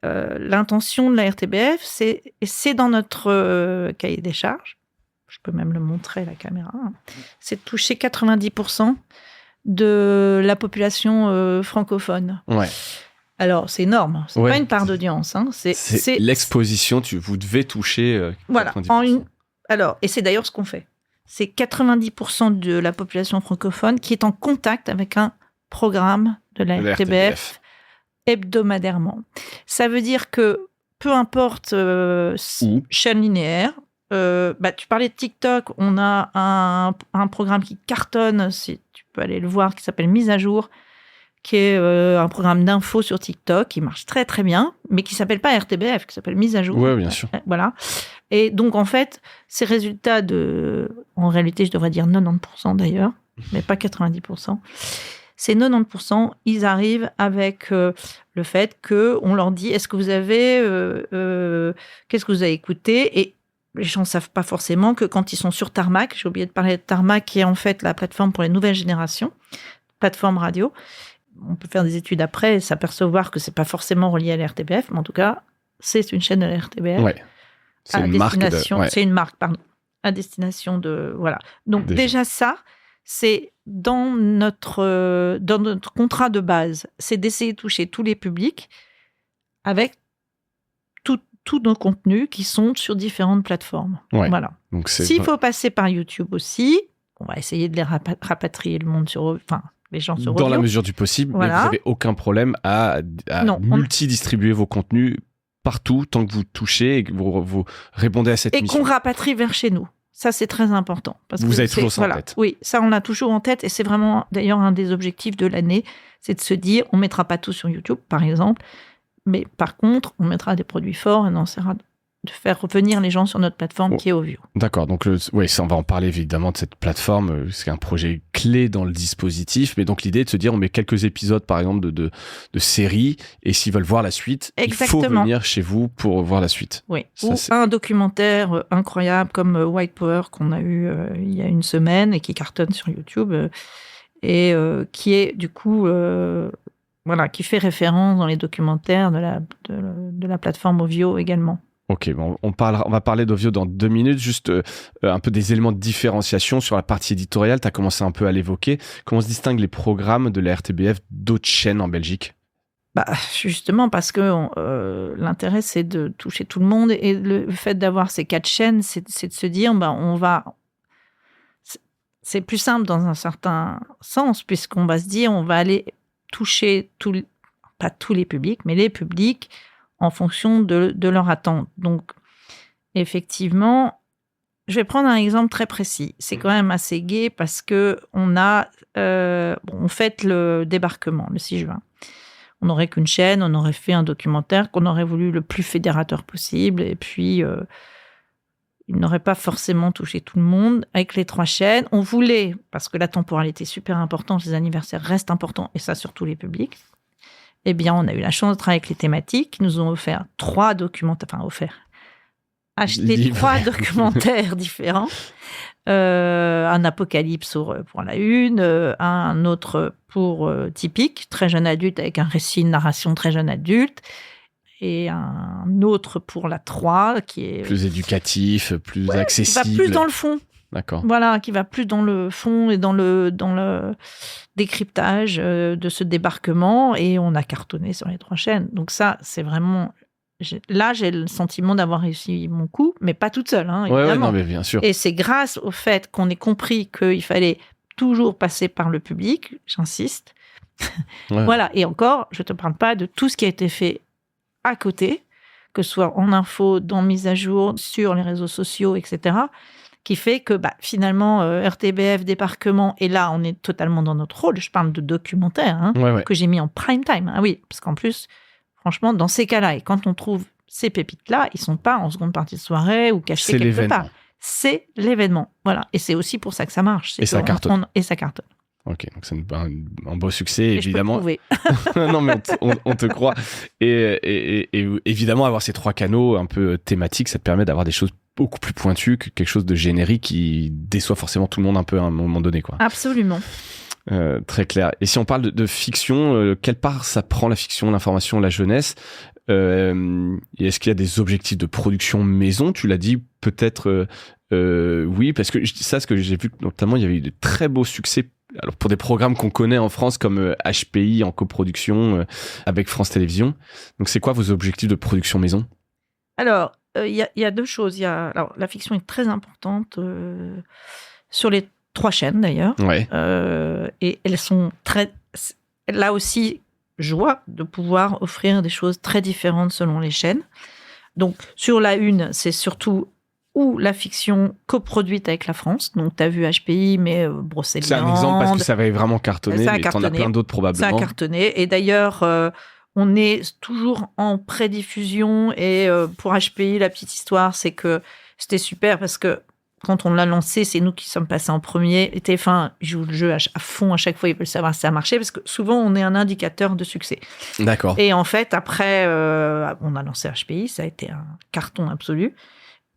l'intention de la RTBF, c'est dans notre cahier des charges. Je peux même le montrer à la caméra. C'est de toucher 90% de la population francophone. Ouais. Alors, c'est énorme. C'est pas une part d'audience. Hein. C'est l'exposition. Vous devez toucher 90%. Voilà. Alors, et c'est d'ailleurs ce qu'on fait. C'est 90% de la population francophone qui est en contact avec un programme de la RTBF hebdomadairement. Ça veut dire que peu importe chaîne linéaire, tu parlais de TikTok, on a un programme qui cartonne, si tu peux aller le voir, qui s'appelle Mise à jour, qui est un programme d'info sur TikTok, qui marche très très bien, mais qui s'appelle pas RTBF, qui s'appelle Mise à jour. Oui, bien sûr. Voilà. Et donc, en fait, ces résultats en réalité, je devrais dire 90% d'ailleurs, mais pas 90%. Ces 90%, ils arrivent avec le fait qu'on leur dit, est-ce que vous avez... qu'est-ce que vous avez écouté ? Et les gens ne savent pas forcément que quand ils sont sur Tarmac, j'ai oublié de parler de Tarmac, qui est en fait la plateforme pour les nouvelles générations, plateforme radio. On peut faire des études après et s'apercevoir que c'est pas forcément relié à la RTBF, mais en tout cas, c'est une chaîne de la RTBF. Ouais. C'est une marque à destination de... Voilà. Donc déjà ça, c'est dans notre contrat de base, c'est d'essayer de toucher tous les publics avec tous nos contenus qui sont sur différentes plateformes. Ouais. Voilà. Donc s'il faut passer par YouTube aussi, on va essayer de les rapatrier le monde les gens sur dans la mesure du possible, voilà. Mais vous n'avez aucun problème à multidistribuer vos contenus partout tant que vous touchez et que vous répondez à cette mission. Et qu'on rapatrie vers chez nous. Ça, c'est très important. Parce vous que avez toujours ça en tête. Oui, ça, on l'a toujours en tête. Et c'est vraiment, d'ailleurs, un des objectifs de l'année, c'est de se dire, on ne mettra pas tout sur YouTube, par exemple, mais par contre, on mettra des produits forts et on essaiera de faire revenir les gens sur notre plateforme qui est Ovio. D'accord, donc ça, on va en parler évidemment de cette plateforme, c'est un projet clé dans le dispositif, mais donc l'idée est de se dire on met quelques épisodes par exemple de séries, et s'ils veulent voir la suite, Exactement. Il faut venir chez vous pour voir la suite. Oui, ou un documentaire incroyable comme White Power qu'on a eu il y a une semaine et qui cartonne sur YouTube, et qui est du coup... qui fait référence dans les documentaires de la plateforme Ovio également. Ok, bon, on va parler d'Ovio dans 2 minutes, juste un peu des éléments de différenciation sur la partie éditoriale, tu as commencé un peu à l'évoquer. Comment se distinguent les programmes de la RTBF d'autres chaînes en Belgique ? Justement parce que l'intérêt c'est de toucher tout le monde, et le fait d'avoir ces 4 chaînes, c'est de se dire c'est plus simple dans un certain sens, puisqu'on va se dire on va aller toucher pas tous les publics, mais les publics en fonction de leur attente. Donc, effectivement, je vais prendre un exemple très précis. C'est quand même assez gai parce que on fête le débarquement, le 6 juin. On n'aurait qu'une chaîne, on aurait fait un documentaire qu'on aurait voulu le plus fédérateur possible, et puis il n'aurait pas forcément touché tout le monde. Avec les 3 chaînes, on voulait, parce que la temporalité est super importante, les anniversaires restent importants, et ça sur tous les publics. Eh bien, on a eu la chance de travailler avec les thématiques, qui nous ont offert 3 documentaires, acheté 3 documentaires différents. Un apocalypse pour la une, un autre pour typique, très jeune adulte, avec un récit, une narration très jeune adulte, et un autre pour la 3, qui est... plus éducatif, plus accessible. Qui va plus dans le fond. D'accord. Voilà, qui va plus dans le fond et dans le décryptage de ce débarquement, et on a cartonné sur les 3 chaînes. Donc ça, c'est vraiment... Là, j'ai le sentiment d'avoir réussi mon coup, mais pas toute seule, évidemment. Ouais, non, mais bien sûr. Et c'est grâce au fait qu'on ait compris qu'il fallait toujours passer par le public, j'insiste. Ouais. Voilà, et encore, je ne te parle pas de tout ce qui a été fait à côté, que ce soit en info, dans mise à jour, sur les réseaux sociaux, etc., qui fait que finalement, RTBF, débarquement, et là, on est totalement dans notre rôle. Je parle de documentaire, que j'ai mis en prime time. Ah oui, parce qu'en plus, franchement, dans ces cas-là, et quand on trouve ces pépites-là, ils ne sont pas en seconde partie de soirée ou cachés quelque part. C'est l'événement. Voilà. Et c'est aussi pour ça que ça marche. Et ça cartonne. Et ça cartonne. Ok, donc c'est un beau succès, et évidemment. Je peux le non, mais on te croit. Et évidemment, avoir ces 3 canaux un peu thématiques, ça te permet d'avoir des choses beaucoup plus pointues que quelque chose de générique qui déçoit forcément tout le monde un peu à un moment donné, quoi. Absolument. Très clair. Et si on parle de fiction, quelle part ça prend, la fiction, l'information, la jeunesse ? Est-ce qu'il y a des objectifs de production maison ? Tu l'as dit, peut-être oui, parce que ça, ce que j'ai vu, notamment, il y avait eu de très beaux succès. Alors pour des programmes qu'on connaît en France comme HPI en coproduction avec France Télévisions. Donc c'est quoi vos objectifs de production maison ? Alors, il y a 2 choses. Alors, la fiction est très importante sur les 3 chaînes d'ailleurs. Ouais. Et elles sont très... Là aussi, joie de pouvoir offrir des choses très différentes selon les chaînes. Donc, sur la une, c'est surtout la fiction coproduite avec la France. Donc, tu as vu HPI, mais Brocéliande... C'est un exemple parce que ça avait vraiment cartonné, mais tu en as plein d'autres probablement. Ça a cartonné. Et d'ailleurs, on est toujours en prédiffusion. Et pour HPI, la petite histoire, c'est que c'était super parce que quand on l'a lancé, c'est nous qui sommes passés en premier. Et TF1 joue le jeu à fond à chaque fois. Ils veulent savoir si ça a marché parce que souvent, on est un indicateur de succès. D'accord. Et en fait, après, on a lancé HPI. Ça a été un carton absolu.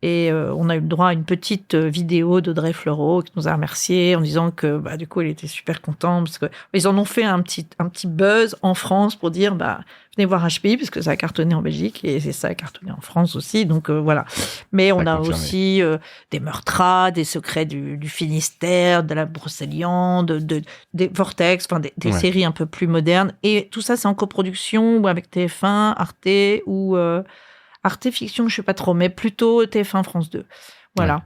Et on a eu le droit à une petite vidéo d'Audrey Fleurot qui nous a remerciés en disant que du coup, elle était super contente parce que ils en ont fait un petit buzz en France pour dire venez voir HPI parce que ça a cartonné en Belgique et ça a cartonné en France aussi. Donc voilà. Mais on a aussi des meurtres, des secrets du Finistère, de la Brocéliande, des Vortex, enfin des séries un peu plus modernes. Et tout ça, c'est en coproduction ou avec TF1, Arte ou Arte Fiction, je ne sais pas trop, mais plutôt TF1 France 2. Voilà.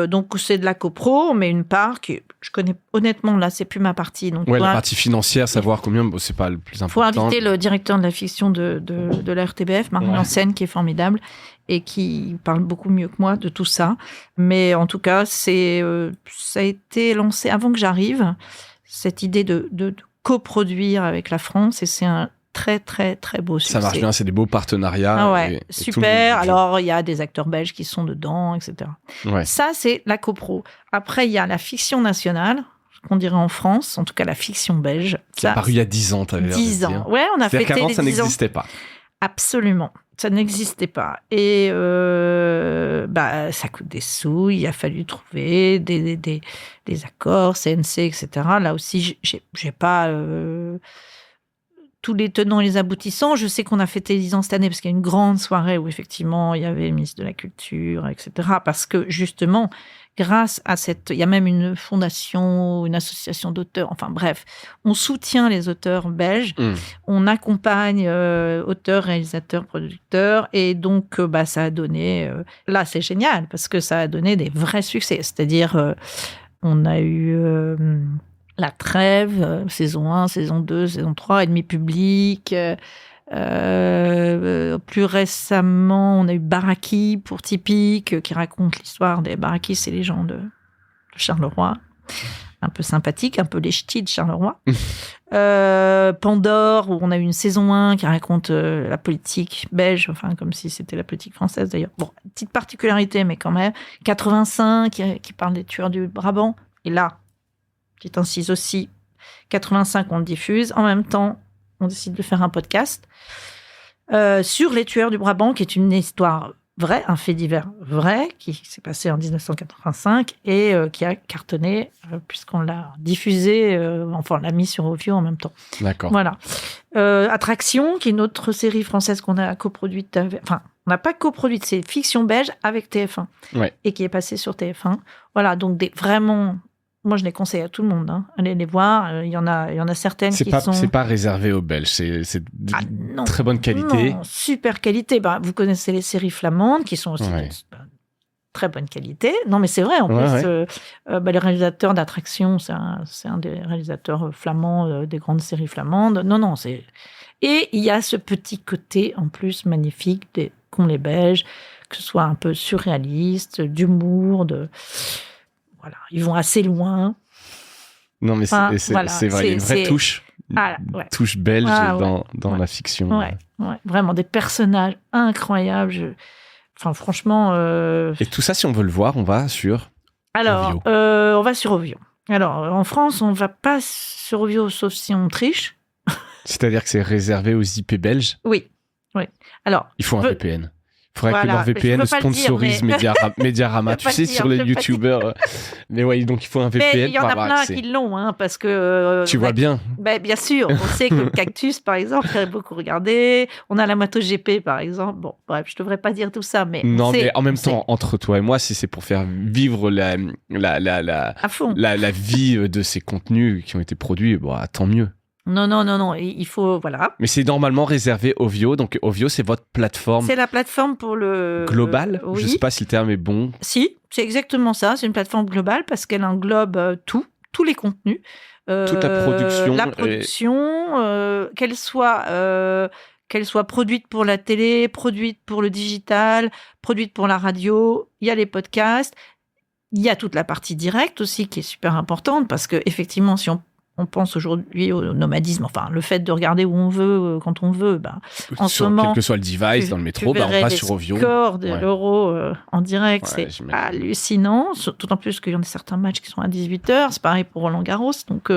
Donc, c'est de la copro, mais une part je connais honnêtement, là, c'est plus ma partie. Donc, la partie financière, savoir combien, c'est pas le plus important. Il faut inviter le directeur de la fiction de la RTBF, Marc Janssen, qui est formidable et qui parle beaucoup mieux que moi de tout ça. Mais en tout cas, ça a été lancé avant que j'arrive, cette idée de coproduire avec la France, et c'est un très, très, très beau succès. Ça marche bien, c'est des beaux partenariats. Ah ouais, super. Alors, il y a des acteurs belges qui sont dedans, etc. Ouais. Ça, c'est la copro. Après, il y a la fiction nationale, qu'on dirait en France, en tout cas la fiction belge. Qui a paru il y a 10 ans, t'avais l'air de dire. 10 ans. Ouais, on a fêté les 10 ans. C'est-à-dire qu'avant, ça n'existait pas. Absolument. Ça n'existait pas. Et ça coûte des sous. Il a fallu trouver des accords, CNC, etc. Là aussi, j'ai pas tous les tenants et les aboutissants. Je sais qu'on a fêté les 10 ans cette année parce qu'il y a une grande soirée où effectivement il y avait le ministre de la Culture, etc. Parce que justement, grâce à il y a même une fondation, une association d'auteurs. Enfin bref, on soutient les auteurs belges. On accompagne auteurs, réalisateurs, producteurs. Et donc, ça a donné... là, c'est génial parce que ça a donné des vrais succès. C'est-à-dire, on a eu... La Trêve, saison 1, saison 2, saison 3, Ennemi public. Plus récemment, on a eu Baraki pour Typique, qui raconte l'histoire des Baraki, c'est les gens de Charleroi. Un peu sympathique, un peu les ch'tis de Charleroi. Pandore, où on a eu une saison 1 qui raconte la politique belge, enfin comme si c'était la politique française d'ailleurs. Bon, petite particularité, mais quand même. 85, qui parle des tueurs du Brabant. Et là, petite incise aussi, 85, on le diffuse. En même temps, on décide de faire un podcast sur les tueurs du Brabant, qui est une histoire vraie, un fait divers vrai, qui s'est passé en 1985 et qui a cartonné, puisqu'on l'a diffusé, on l'a mis sur Ovio en même temps. D'accord. Voilà. Attraction, qui est une autre série française qu'on a coproduite, on n'a pas coproduite, c'est fiction belge avec TF1, et qui est passée sur TF1. Voilà, donc vraiment... Moi, je les conseille à tout le monde. Allez les voir. Il y en a certaines qui sont... C'est pas réservé aux Belges. C'est de très bonne qualité. Non, super qualité. Vous connaissez les séries flamandes qui sont aussi de très bonne qualité. Non, mais c'est vrai. En plus, le réalisateur d'Attraction, c'est un des réalisateurs flamands des grandes séries flamandes. Non, c'est... Et il y a ce petit côté, en plus, magnifique qu'ont les Belges, que ce soit un peu surréaliste, d'humour, Voilà, ils vont assez loin. Non, mais c'est vrai, il y a une vraie touche, touche belge dans la fiction. Ouais, vraiment, des personnages incroyables. Franchement... Et tout ça, si on veut le voir, on va sur Ovio. On va sur Ovio. Alors, en France, on ne va pas sur Ovio, sauf si on triche. C'est-à-dire que c'est réservé aux IP belges ? Oui. Alors, il faut un VPN. Il faudrait que leur VPN sponsorise Mediarama. Tu sais, sur les youtubeurs. Mais ouais, donc il faut un VPN. Mais il y en a plein qui l'ont, parce que... tu vois bien. Bien sûr. On sait que Cactus, par exemple, il a beaucoup regardé. On a la MotoGP, par exemple. Bon, bref, je ne devrais pas dire tout ça, mais... Non, mais en même temps, entre toi et moi, si c'est pour faire vivre la vie de ces contenus qui ont été produits, tant mieux. Non, il faut, voilà. Mais c'est normalement réservé Ovio, donc Ovio, c'est votre plateforme. C'est la plateforme pour le... Global ? Oui. Je ne sais pas si le terme est bon. Si, c'est exactement ça, c'est une plateforme globale parce qu'elle englobe tous les contenus. Toute la production. La production, qu'elle soit produite pour la télé, produite pour le digital, produite pour la radio, il y a les podcasts, il y a toute la partie directe aussi qui est super importante parce que effectivement, si on pense aujourd'hui au nomadisme, le fait de regarder où on veut, quand on veut. En ce moment, quel que soit le device, dans le métro, on va sur Ovio. Le score de l'Euro en direct, c'est hallucinant. D'autant plus qu'il y en a certains matchs qui sont à 18h. C'est pareil pour Roland Garros. Donc,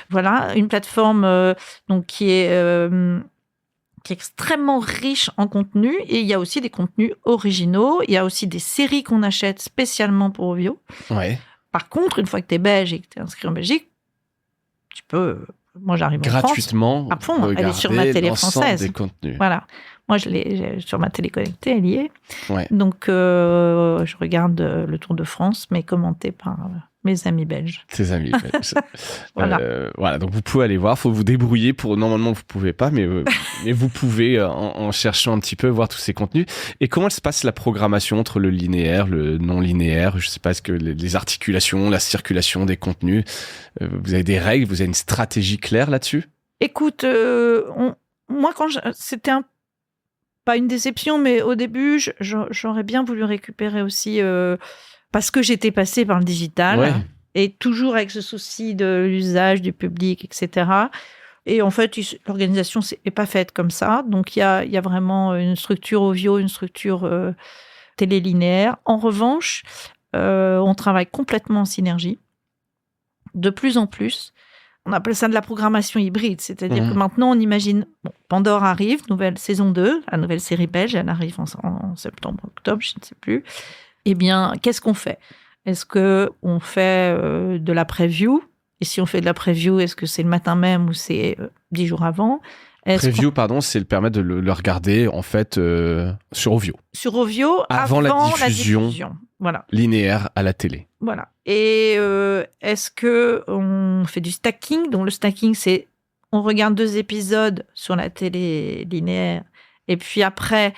voilà, une plateforme qui est extrêmement riche en contenu. Et il y a aussi des contenus originaux. Il y a aussi des séries qu'on achète spécialement pour Ovio. Ouais. Par contre, une fois que tu es belge et que tu es inscrit en Belgique, tu peux, moi j'arrive en gratuitement France, à fond, aller sur ma télé française. Des contenus. Voilà. Moi, sur ma télé connectée, elle y est. Ouais. Donc, je regarde le Tour de France, mais commenté par mes amis belges. Tes amis belges. Voilà. Voilà, donc vous pouvez aller voir. Faut vous débrouiller normalement, vous pouvez pas, mais vous pouvez, en cherchant un petit peu, voir tous ces contenus. Et comment se passe la programmation entre le linéaire, le non linéaire? Je sais pas, est-ce que les articulations, la circulation des contenus, vous avez des règles, vous avez une stratégie claire là-dessus? Écoute, moi, c'était pas une déception, mais au début, j'aurais bien voulu récupérer aussi, parce que j'étais passée par le digital, Ouais. et toujours avec ce souci de l'usage du public, etc. Et en fait, l'organisation n'est pas faite comme ça. Donc, il y a vraiment une structure audio, une structure télélinéaire. En revanche, on travaille complètement en synergie, de plus en plus. On appelle ça de la programmation hybride, c'est-à-dire que maintenant, on imagine, Pandore arrive, nouvelle saison 2, la nouvelle série belge, elle arrive en septembre, octobre, je ne sais plus. Eh bien, qu'est-ce qu'on fait? Est-ce qu'on fait de la preview? Et si on fait de la preview, est-ce que c'est le matin même ou c'est 10 jours avant? Preview, pardon, c'est le permettre de le regarder, en fait, sur Ovio. Sur Ovio, avant la diffusion. Voilà. Linéaire à la télé. Voilà. Et est-ce qu'on fait du stacking? Donc, le stacking, c'est on regarde 2 épisodes sur la télé linéaire et puis après,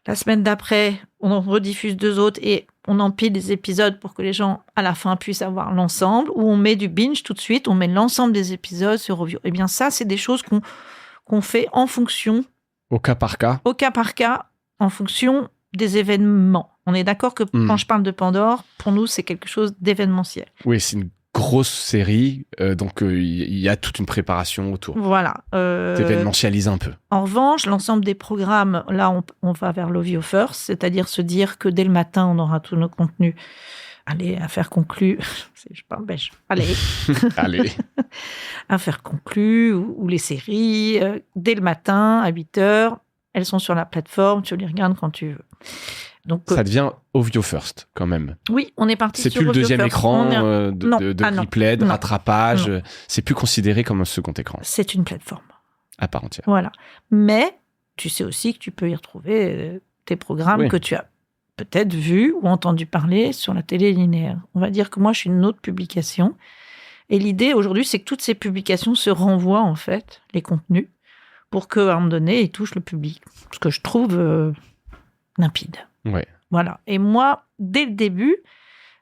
la semaine d'après, on en rediffuse 2 autres et on empile des épisodes pour que les gens, à la fin, puissent avoir l'ensemble, ou on met du binge tout de suite, on met l'ensemble des épisodes sur Ovio. Eh bien, ça, c'est des choses qu'on fait en fonction... Au cas par cas. Au cas par cas, en fonction des événements. On est d'accord que quand je parle de Pandore, pour nous, c'est quelque chose d'événementiel. Oui, c'est une grosse série, donc il y a toute une préparation autour. Voilà. T'événementialises un peu. En revanche, l'ensemble des programmes, là, on va vers l'Ovio First, c'est-à-dire se dire que dès le matin, on aura tous nos contenus. Allez, affaire conclue. Je parle belge. Allez. Allez. Affaire conclue, ou les séries, dès le matin, à 8h, elles sont sur la plateforme, tu les regardes quand tu veux. Donc, ça devient Ovio First, quand même. Oui, on est parti sur C'est plus le deuxième écran de replay, de rattrapage. Non. C'est plus considéré comme un second écran. C'est une plateforme. À part entière. Voilà. Mais tu sais aussi que tu peux y retrouver tes programmes que tu as peut-être vus ou entendu parler sur la télé linéaire. On va dire que moi, je suis une autre publication. Et l'idée aujourd'hui, c'est que toutes ces publications se renvoient, en fait, les contenus, pour qu'à un moment donné, ils touchent le public. Ce que je trouve limpide. Ouais. Voilà. Et moi, dès le début,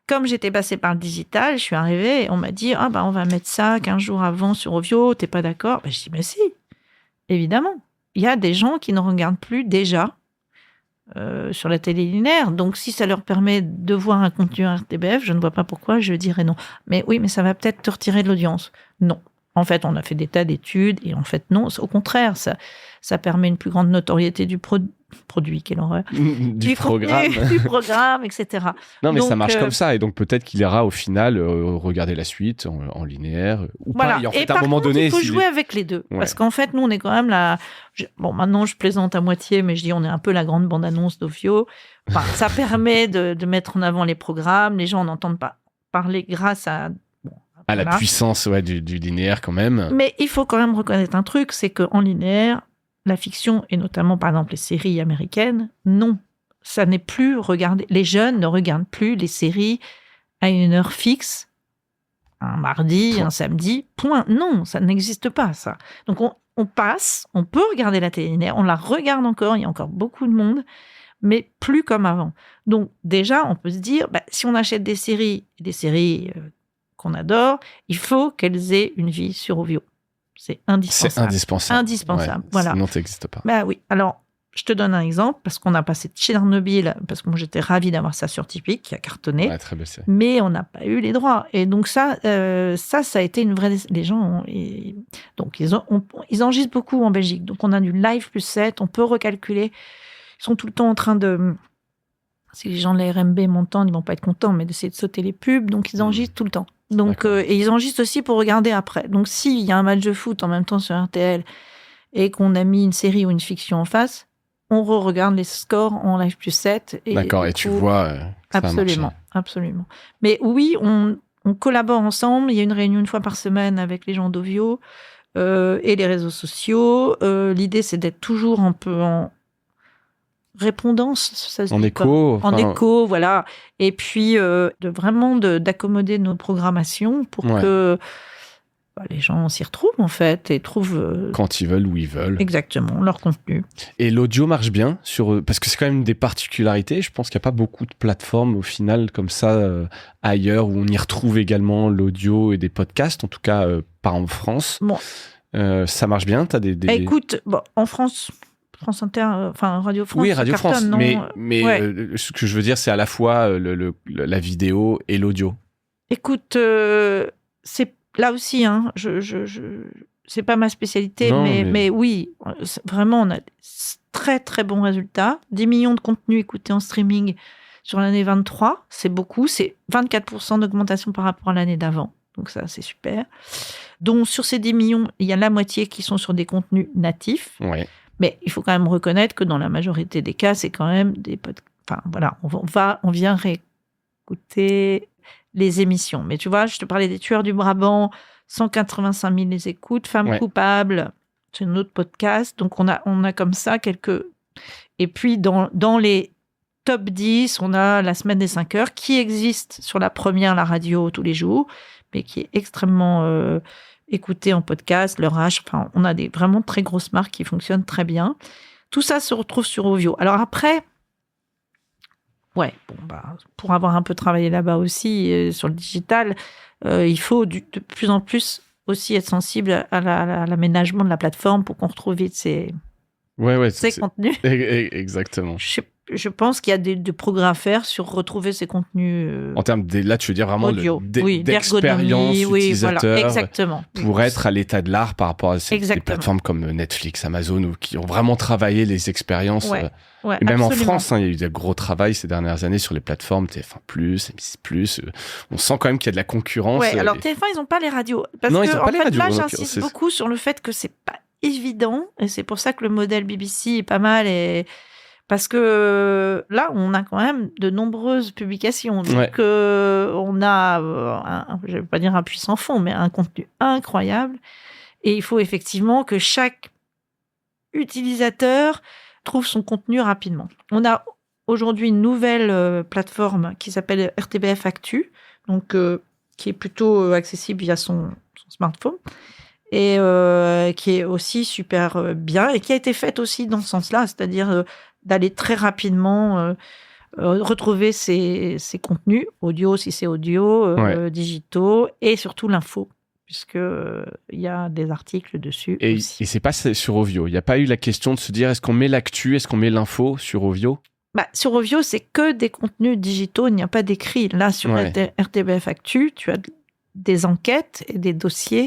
comme j'étais passée par le digital, je suis arrivée et on m'a dit « Ah, on va mettre ça 15 jours avant sur Ovio, t'es pas d'accord ?» Je dis « Mais si, évidemment. Il y a des gens qui ne regardent plus déjà sur la télé linéaire. Donc, si ça leur permet de voir un contenu RTBF, je ne vois pas pourquoi je dirais non. Mais oui, mais ça va peut-être te retirer de l'audience. » Non. En fait, on a fait des tas d'études et en fait, non. Au contraire, ça permet une plus grande notoriété du produit, quelle horreur. Du programme. Du programme, etc. Non, mais donc, ça marche comme ça. Et donc, peut-être qu'il ira au final regarder la suite en linéaire. Ou voilà. pas. Et en fait, et à un moment donné. Il faut jouer avec les deux. Ouais. Parce qu'en fait, nous, on est quand même là. Bon, maintenant, je plaisante à moitié, mais je dis on est un peu la grande bande-annonce d'Ovio. Enfin, ça permet de mettre en avant les programmes. Les gens n'entendent pas parler grâce à. À la puissance du linéaire, quand même. Mais il faut quand même reconnaître un truc, c'est qu'en linéaire, la fiction, et notamment, par exemple, les séries américaines, non. Ça n'est plus regardé. Les jeunes ne regardent plus les séries à une heure fixe, un mardi, un samedi, point. Non, ça n'existe pas, ça. Donc, on passe, on peut regarder la télé linéaire, on la regarde encore, il y a encore beaucoup de monde, mais plus comme avant. Donc, déjà, on peut se dire, si on achète des séries qu'on adore, il faut qu'elles aient une vie sur Ovio. C'est indispensable. C'est indispensable. Indispensable, voilà. Sinon, ça n'existe pas. Oui. Alors, je te donne un exemple, parce qu'on a passé Tchernobyl, parce que moi, j'étais ravie d'avoir ça sur Tipeee, qui a cartonné. Ouais, très belle série. Mais on n'a pas eu les droits. Et donc, ça a été une vraie... Les gens... Donc, ils enregistrent beaucoup en Belgique. Donc, on a du live plus 7, on peut recalculer. Ils sont tout le temps en train de... Si les gens de la RMB m'entendent, ils vont pas être contents, mais d'essayer de sauter les pubs. Donc, ils enregistrent tout le temps. Donc, et ils enregistrent aussi pour regarder après. Donc, s'il y a un match de foot en même temps sur RTL et qu'on a mis une série ou une fiction en face, on re-regarde les scores en live plus 7. D'accord, et tu vois que ça absolument, absolument. Mais oui, on collabore ensemble. Il y a une réunion une fois par semaine avec les gens d'Ovio et les réseaux sociaux. L'idée, c'est d'être toujours un peu répondance, ça se En dit écho. pas. En écho, voilà. Et puis, d'accommoder nos programmations pour que les gens s'y retrouvent, en fait, et trouvent... quand ils veulent, où ils veulent. Exactement, leur contenu. Et l'audio marche bien parce que c'est quand même des particularités. Je pense qu'il n'y a pas beaucoup de plateformes, au final, comme ça, ailleurs, où on y retrouve également l'audio et des podcasts, en tout cas, pas en France. Bon. Ça marche bien, t'as des... Écoute, en France Inter, Radio France. Oui, Radio France, non, mais ce que je veux dire, c'est à la fois la vidéo et l'audio. Écoute, c'est là aussi, hein, c'est pas ma spécialité, non, mais oui, vraiment, on a très très bons résultats. 10 millions de contenus écoutés en streaming sur l'année 23, c'est beaucoup, c'est 24% d'augmentation par rapport à l'année d'avant. Donc ça, c'est super. Donc sur ces 10 millions, il y a la moitié qui sont sur des contenus natifs. Ouais. Mais il faut quand même reconnaître que dans la majorité des cas, c'est quand même des podcasts. Enfin, voilà, on vient réécouter les émissions. Mais tu vois, je te parlais des Tueurs du Brabant, 185 000 les écoutes. Femmes coupables, c'est un autre podcast. Donc, on a comme ça quelques... Et puis, dans les top 10, on a La Semaine des 5 heures, qui existe sur la première, la radio, tous les jours, mais qui est extrêmement... écouter en podcast, leur H, enfin, on a des vraiment très grosses marques qui fonctionnent très bien. Tout ça se retrouve sur Ovio. Alors après, pour avoir un peu travaillé là-bas aussi, sur le digital, il faut de plus en plus aussi être sensible à l'aménagement de la plateforme pour qu'on retrouve vite ces contenus. Exactement. Je pense qu'il y a des progrès à faire sur retrouver ces contenus. En termes là, tu veux dire vraiment d'expérience utilisateur, exactement. Pour être à l'état de l'art par rapport à ces plateformes comme Netflix, Amazon, ou qui ont vraiment travaillé les expériences. Et même en France, il y a eu des gros travail ces dernières années sur les plateformes TF1+, M6+. On sent quand même qu'il y a de la concurrence. Alors TF1, ils n'ont pas les radios. Parce non, que, ils n'ont pas les radios. Là, j'insiste beaucoup sur le fait que c'est pas évident, et c'est pour ça que le modèle BBC est pas mal. Parce que là, on a quand même de nombreuses publications. Donc, on a, je ne vais pas dire un puissant fond, mais un contenu incroyable. Et il faut effectivement que chaque utilisateur trouve son contenu rapidement. On a aujourd'hui une nouvelle plateforme qui s'appelle RTBF Actu, donc, qui est plutôt accessible via son smartphone. Et qui est aussi super bien et qui a été faite aussi dans ce sens-là, c'est-à-dire d'aller très rapidement retrouver ces contenus, audio si c'est audio, digitaux, et surtout l'info, puisqu'il y a des articles dessus aussi. Et c'est pas sur Ovio. Il n'y a pas eu la question de se dire est-ce qu'on met l'actu, est-ce qu'on met l'info sur Ovio ? Sur Ovio, c'est que des contenus digitaux, il n'y a pas d'écrit. Là, sur RTBF Actu, tu as des enquêtes et des dossiers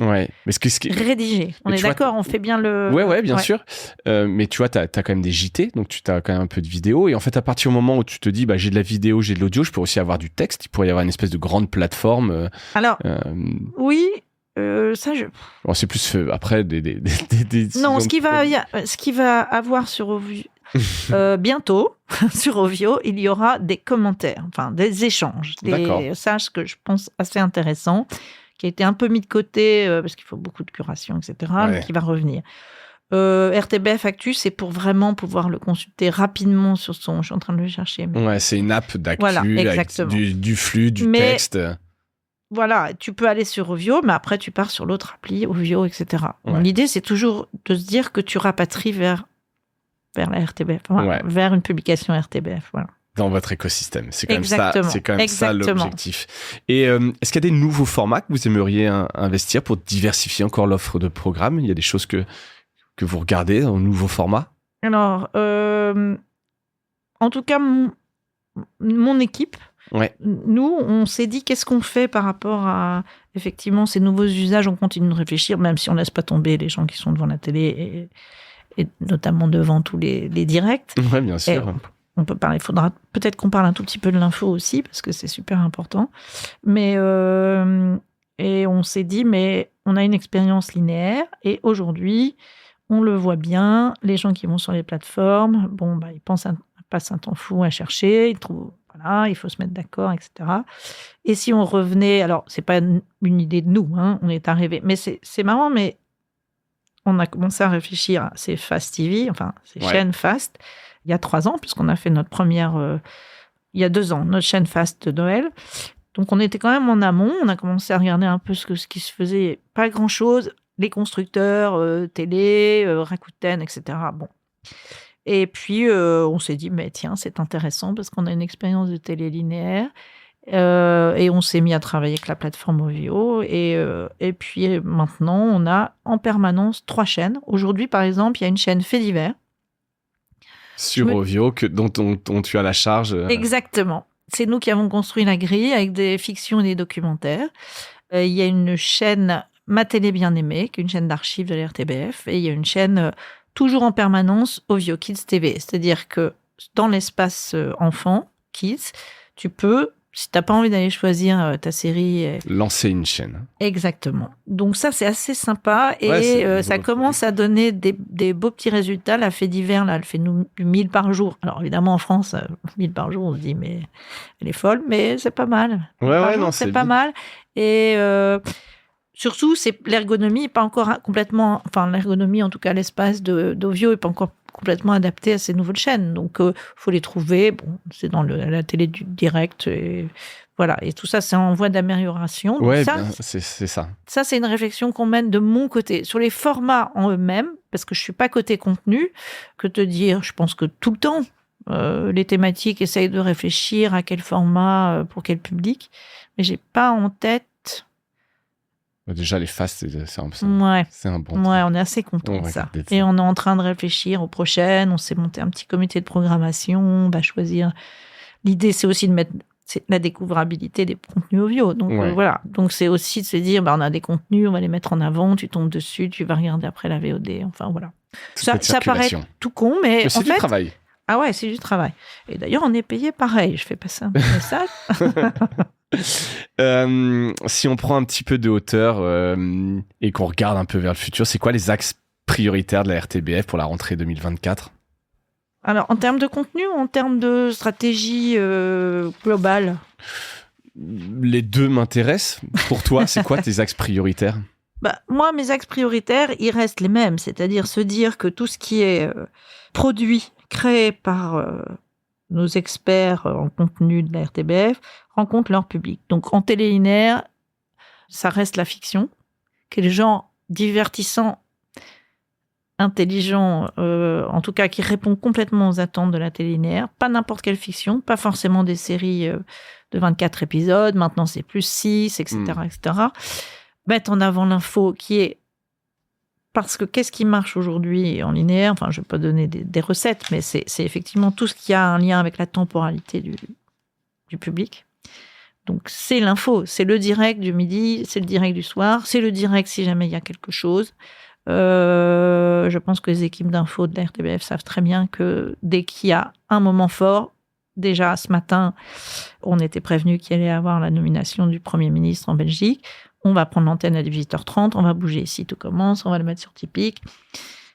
rédigés. On est d'accord, on fait bien le... Ouais, bien sûr. Mais tu vois, t'as quand même des JT, donc tu as quand même un peu de vidéo. Et en fait, à partir du moment où tu te dis, j'ai de la vidéo, j'ai de l'audio, je peux aussi avoir du texte. Il pourrait y avoir une espèce de grande plateforme. Alors, oui, ça je... Bon, c'est plus après des non, ce qui va avoir sur Ovio... bientôt, sur Ovio, il y aura des commentaires, enfin des échanges, ça, ce que je pense assez intéressant, qui a été un peu mis de côté parce qu'il faut beaucoup de curation, etc., mais qui va revenir. RTBF Actu, c'est pour vraiment pouvoir le consulter rapidement sur son... Je suis en train de le chercher. Mais... c'est une app d'actu avec du flux, du texte. Voilà, tu peux aller sur Ovio, mais après tu pars sur l'autre appli, Ovio, etc. L'idée, c'est toujours de se dire que tu rapatries vers la RTBF, vers une publication RTBF, voilà. Dans votre écosystème, c'est quand même ça, ça l'objectif. Et est-ce qu'il y a des nouveaux formats que vous aimeriez investir pour diversifier encore l'offre de programmes ? Il y a des choses que vous regardez en nouveaux formats ? Alors, en tout cas, mon équipe, nous, on s'est dit qu'est-ce qu'on fait par rapport à effectivement ces nouveaux usages. On continue de réfléchir, même si on laisse pas tomber les gens qui sont devant la télé et notamment devant tous les directs. Oui, bien sûr. On peut parler, il faudra peut-être qu'on parle un tout petit peu de l'info aussi, parce que c'est super important. Mais, et on s'est dit, mais on a une expérience linéaire, et aujourd'hui, on le voit bien, les gens qui vont sur les plateformes, ils passent un temps fou à chercher, ils trouvent, il faut se mettre d'accord, etc. Et si on revenait, alors, c'est pas une idée de nous, on est arrivé, mais c'est marrant, mais on a commencé à réfléchir à ces Fast TV, enfin, ces chaînes Fast, il y a 3 ans, puisqu'on a fait notre première, il y a 2 ans, notre chaîne Fast de Noël. Donc, on était quand même en amont. On a commencé à regarder un peu ce qui se faisait. Pas grand-chose. Les constructeurs, télé, Rakuten, etc. Bon. Et puis, on s'est dit, mais tiens, c'est intéressant parce qu'on a une expérience de télé linéaire. Et on s'est mis à travailler avec la plateforme Ovio. Et puis, maintenant, on a en permanence 3 chaînes. Aujourd'hui, par exemple, il y a une chaîne Faits divers. Sur Ovio, dont tu as la charge. Exactement. C'est nous qui avons construit la grille avec des fictions et des documentaires. Il y a une chaîne Ma télé bien aimée, qui est une chaîne d'archives de la RTBF. Et il y a une chaîne toujours en permanence, Ovio Kids TV. C'est-à-dire que dans l'espace enfant, kids, tu peux, si tu n'as pas envie d'aller choisir ta série... lancer une chaîne. Exactement. Donc ça, c'est assez sympa. Et ça commence à donner des beaux petits résultats. La Faits divers, là, elle fait 1000 par jour. Alors évidemment, en France, 1000 par jour, on se dit, mais elle est folle. Mais c'est pas mal. C'est pas mal. Et... surtout, l'ergonomie n'est pas encore complètement... Enfin, l'ergonomie, en tout cas, l'espace d'Ovio n'est pas encore complètement adapté à ces nouvelles chaînes. Donc, il faut les trouver. Bon, c'est dans la télé du direct. Et voilà. Et tout ça, c'est en voie d'amélioration. Oui, c'est ça. Ça, c'est une réflexion qu'on mène de mon côté. Sur les formats en eux-mêmes, parce que je ne suis pas côté contenu, que te dire, je pense que tout le temps, les thématiques essayent de réfléchir à quel format, pour quel public. Mais je n'ai pas en tête. Déjà, les fasts, c'est un bon truc. Ouais, on est assez content de ça. Et on est en train de réfléchir aux prochaines. On s'est monté un petit comité de programmation. On va choisir. L'idée, c'est aussi de mettre la découvrabilité des contenus Ovio. Donc, voilà. Donc, c'est aussi de se dire, on a des contenus, on va les mettre en avant. Tu tombes dessus, tu vas regarder après la VOD. Enfin, voilà. Ça paraît tout con, mais c'est du travail. Ah ouais, c'est du travail. Et d'ailleurs, on est payé pareil. Je fais passer un petit message. Si on prend un petit peu de hauteur et qu'on regarde un peu vers le futur, c'est quoi les axes prioritaires de la RTBF pour la rentrée 2024 ? Alors, en termes de contenu ou en termes de stratégie globale ? Les deux m'intéressent. Pour toi, c'est quoi tes axes prioritaires ? Moi, mes axes prioritaires, ils restent les mêmes. C'est-à-dire se dire que tout ce qui est produit, créé par... nos experts en contenu de la RTBF rencontrent leur public. Donc, en télé linéaire, ça reste la fiction, qui est le genre divertissant, intelligent, en tout cas qui répond complètement aux attentes de la télé linéaire. Pas n'importe quelle fiction, pas forcément des séries de 24 épisodes. Maintenant, c'est plus 6, etc., etc. Mettre en avant l'info qui est... Parce que qu'est-ce qui marche aujourd'hui en linéaire ? Enfin, je ne vais pas donner des recettes, mais c'est effectivement tout ce qui a un lien avec la temporalité du public. Donc, c'est l'info. C'est le direct du midi, c'est le direct du soir, c'est le direct si jamais il y a quelque chose. Je pense que les équipes d'info de la RTBF savent très bien que dès qu'il y a un moment fort, déjà ce matin, on était prévenu qu'il allait y avoir la nomination du Premier ministre en Belgique. On va prendre l'antenne à 18h30, on va bouger ici, tout commence, on va le mettre sur Tipeee.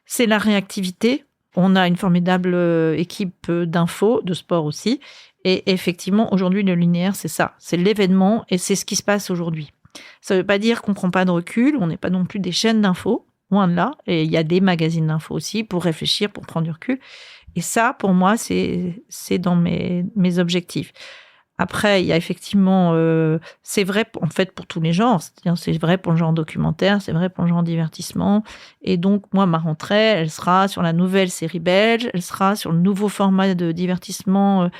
C'est la réactivité. On a une formidable équipe d'infos, de sport aussi. Et effectivement, aujourd'hui, le linéaire, c'est ça. C'est l'événement et c'est ce qui se passe aujourd'hui. Ça ne veut pas dire qu'on ne prend pas de recul. On n'est pas non plus des chaînes d'infos, loin de là. Et il y a des magazines d'infos aussi pour réfléchir, pour prendre du recul. Et ça, pour moi, c'est dans mes objectifs. Après, il y a effectivement, c'est vrai en fait pour tous les genres, c'est-à-dire c'est vrai pour le genre documentaire, c'est vrai pour le genre divertissement. Et donc, moi, ma rentrée, elle sera sur la nouvelle série belge, elle sera sur le nouveau format de divertissement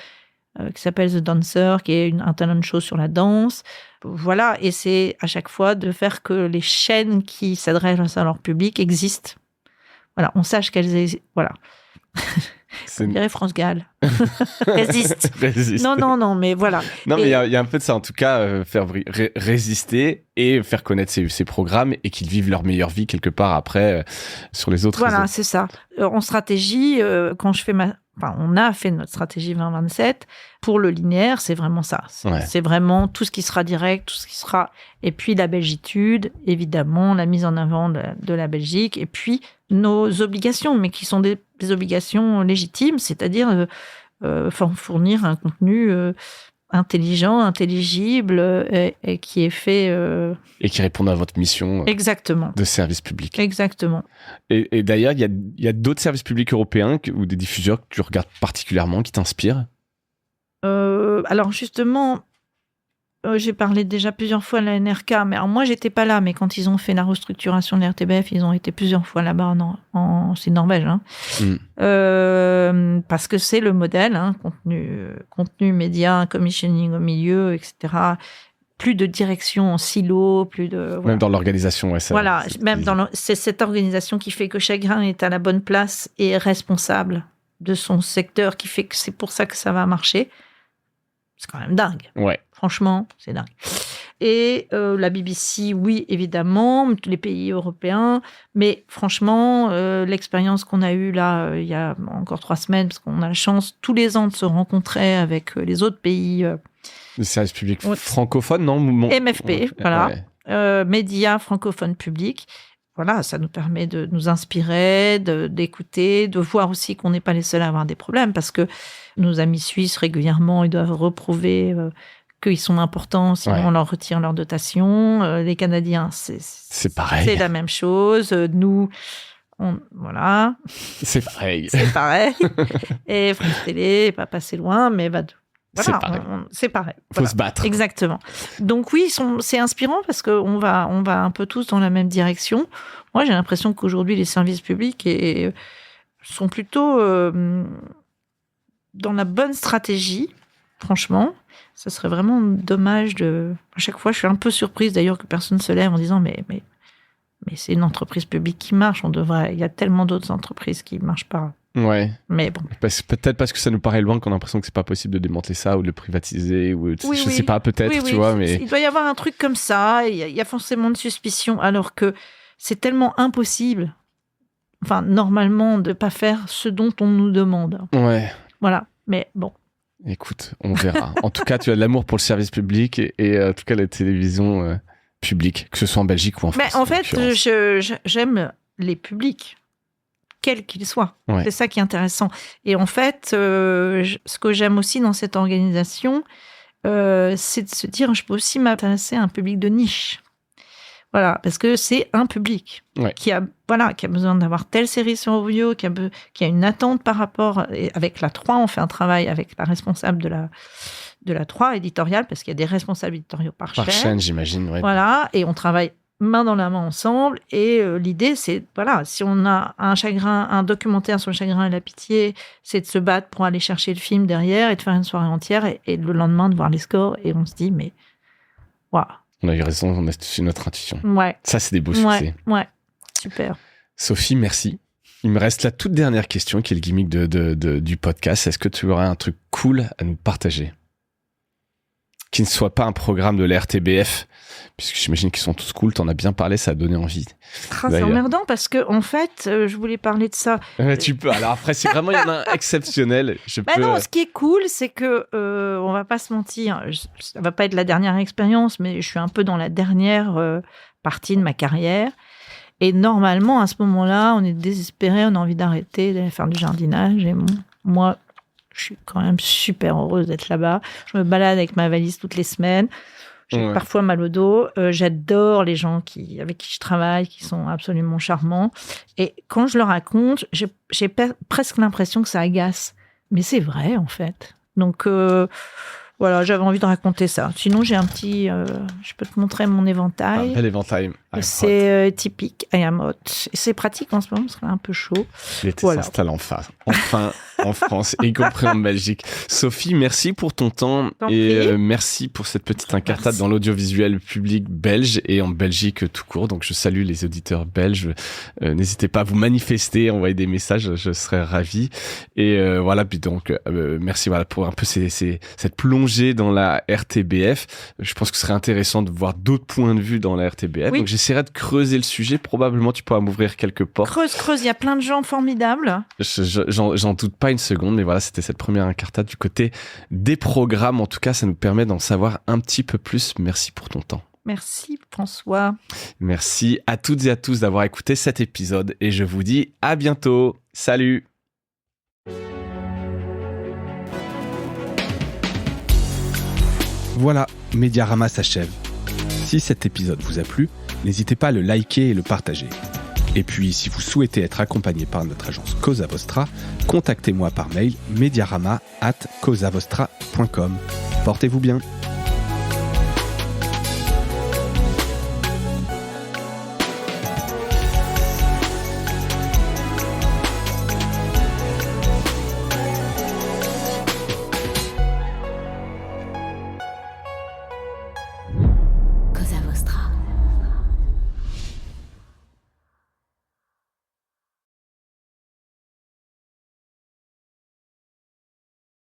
qui s'appelle The Dancer, qui est un talent show sur la danse. Voilà, et c'est à chaque fois de faire que les chaînes qui s'adressent à leur public existent. Voilà, on sache qu'elles existent. Voilà. On dirait France Gall. Résiste. Non, mais voilà. Non, mais il y a un peu de ça, en tout cas, faire résister et faire connaître ces programmes et qu'ils vivent leur meilleure vie quelque part après sur les autres réseaux. C'est ça. En stratégie, quand je fais on a fait notre stratégie 2027 pour le linéaire, c'est vraiment ça. C'est vraiment tout ce qui sera direct, tout ce qui sera... Et puis la belgitude, évidemment, la mise en avant de la Belgique, et puis nos obligations, mais qui sont des obligations légitimes, c'est-à-dire fournir un contenu intelligent, intelligible et qui est fait... Et qui répond à votre mission Exactement. De service public. Exactement. Et d'ailleurs, il y a d'autres services publics européens ou des diffuseurs que tu regardes particulièrement, qui t'inspirent? Alors justement, j'ai parlé déjà plusieurs fois de la NRK, mais alors moi, j'étais pas là, mais quand ils ont fait la restructuration de la RTBF, ils ont été plusieurs fois là-bas, c'est Norvège, hein. Parce que c'est le modèle, hein, contenu média, commissioning au milieu, etc. Plus de direction en silo, plus de... Voilà. Même dans l'organisation, ouais. Voilà, c'est cette organisation qui fait que chacun est à la bonne place et est responsable de son secteur, qui fait que c'est pour ça que ça va marcher. C'est quand même dingue. Ouais. Franchement, c'est dingue. Et la BBC, oui, évidemment, tous les pays européens. Mais franchement, l'expérience qu'on a eue là, il y a encore 3 semaines, parce qu'on a la chance tous les ans de se rencontrer avec les autres pays. Le service public francophone, non? MFP, voilà. Ouais. Médias francophones publics. Voilà, ça nous permet de nous inspirer, d'écouter, de voir aussi qu'on n'est pas les seuls à avoir des problèmes, parce que nos amis suisses, régulièrement, ils doivent reprouver qu'ils sont importants, sinon on leur retire leur dotation. Les Canadiens, c'est pareil. C'est la même chose. Nous, voilà. C'est pareil. C'est pareil. Et France Télé, pas passé loin, mais voilà, c'est pareil. Faut se battre. Exactement. Donc oui, c'est inspirant parce qu'on va un peu tous dans la même direction. Moi, j'ai l'impression qu'aujourd'hui, les services publics sont plutôt dans la bonne stratégie, franchement. Ça serait vraiment dommage à chaque fois, je suis un peu surprise d'ailleurs que personne ne se lève en disant mais c'est une entreprise publique qui marche. Il y a tellement d'autres entreprises qui ne marchent pas. Ouais. Mais bon. Peut-être parce que ça nous paraît loin qu'on a l'impression que c'est pas possible de démanteler ça ou de le privatiser ou je sais pas, peut-être, tu vois, mais il doit y avoir un truc comme ça, il y a forcément de suspicion, alors que c'est tellement impossible, enfin, normalement, de pas faire ce dont on nous demande. Ouais. Voilà. Mais bon. Écoute, on verra. En tout cas, tu as de l'amour pour le service public et en tout cas la télévision publique, que ce soit en Belgique ou en France. Mais en fait, j'aime les publics, quels qu'ils soient. Ouais. C'est ça qui est intéressant. Et en fait, ce que j'aime aussi dans cette organisation, c'est de se dire, je peux aussi m'intéresser à un public de niche. Voilà, parce que c'est un public qui a besoin d'avoir telle série sur Ovio, qui a une attente par rapport... Avec la 3, on fait un travail avec la responsable de la 3 éditoriale, parce qu'il y a des responsables éditoriaux par chaîne. Par chaîne, j'imagine, ouais. Voilà, et on travaille main dans la main ensemble. Et l'idée, c'est, voilà, si on a un documentaire sur le chagrin et la pitié, c'est de se battre pour aller chercher le film derrière et de faire une soirée entière et le lendemain de voir les scores. Et on se dit, mais waouh. On a eu raison, on a su notre intuition. Ouais. Ça, c'est des beaux succès. Ouais, super. Sophie, merci. Il me reste la toute dernière question qui est le gimmick du podcast. Est-ce que tu aurais un truc cool à nous partager ? Qui ne soit pas un programme de la RTBF, puisque j'imagine qu'ils sont tous cool, t'en as bien parlé, ça a donné envie. C'est emmerdant parce que, en fait, je voulais parler de ça. Tu peux, alors après, c'est vraiment, il y en a un exceptionnel. Non, ce qui est cool, c'est que, on va pas se mentir, ça va pas être la dernière expérience, mais je suis un peu dans la dernière partie de ma carrière. Et normalement, à ce moment-là, on est désespéré, on a envie d'arrêter, d'aller faire du jardinage. Et moi, je suis quand même super heureuse d'être là-bas. Je me balade avec ma valise toutes les semaines. J'ai parfois mal au dos. J'adore les gens avec qui je travaille, qui sont absolument charmants. Et quand je le raconte, j'ai presque l'impression que ça agace. Mais c'est vrai, en fait. Donc, voilà, j'avais envie de raconter ça. Sinon, j'ai un petit... je peux te montrer mon éventail. Un bel éventail. C'est typique, I am hot. Et c'est pratique en ce moment, parce qu'il est un peu chaud. L'été s'installe enfin en France, y compris en Belgique. Sophie, merci pour ton temps et merci pour cette petite incartade dans l'audiovisuel public belge et en Belgique tout court. Donc, je salue les auditeurs belges. N'hésitez pas à vous manifester, envoyer des messages, je serais ravi. Et voilà, puis donc, merci pour un peu cette plongée dans la RTBF. Je pense que ce serait intéressant de voir d'autres points de vue dans la RTBF. Oui. Donc, j'essaierai de creuser le sujet. Probablement, tu pourras m'ouvrir quelques portes. Creuse. Il y a plein de gens formidables. J'en doute pas une seconde, mais voilà, c'était cette première incartade du côté des programmes. En tout cas, ça nous permet d'en savoir un petit peu plus. Merci pour ton temps. Merci, François. Merci à toutes et à tous d'avoir écouté cet épisode et je vous dis à bientôt. Salut! Voilà, Mediarama s'achève. Si cet épisode vous a plu, n'hésitez pas à le liker et le partager. Et puis, si vous souhaitez être accompagné par notre agence Cosa Vostra, contactez-moi par mail mediarama@cosavostra.com. Portez-vous bien.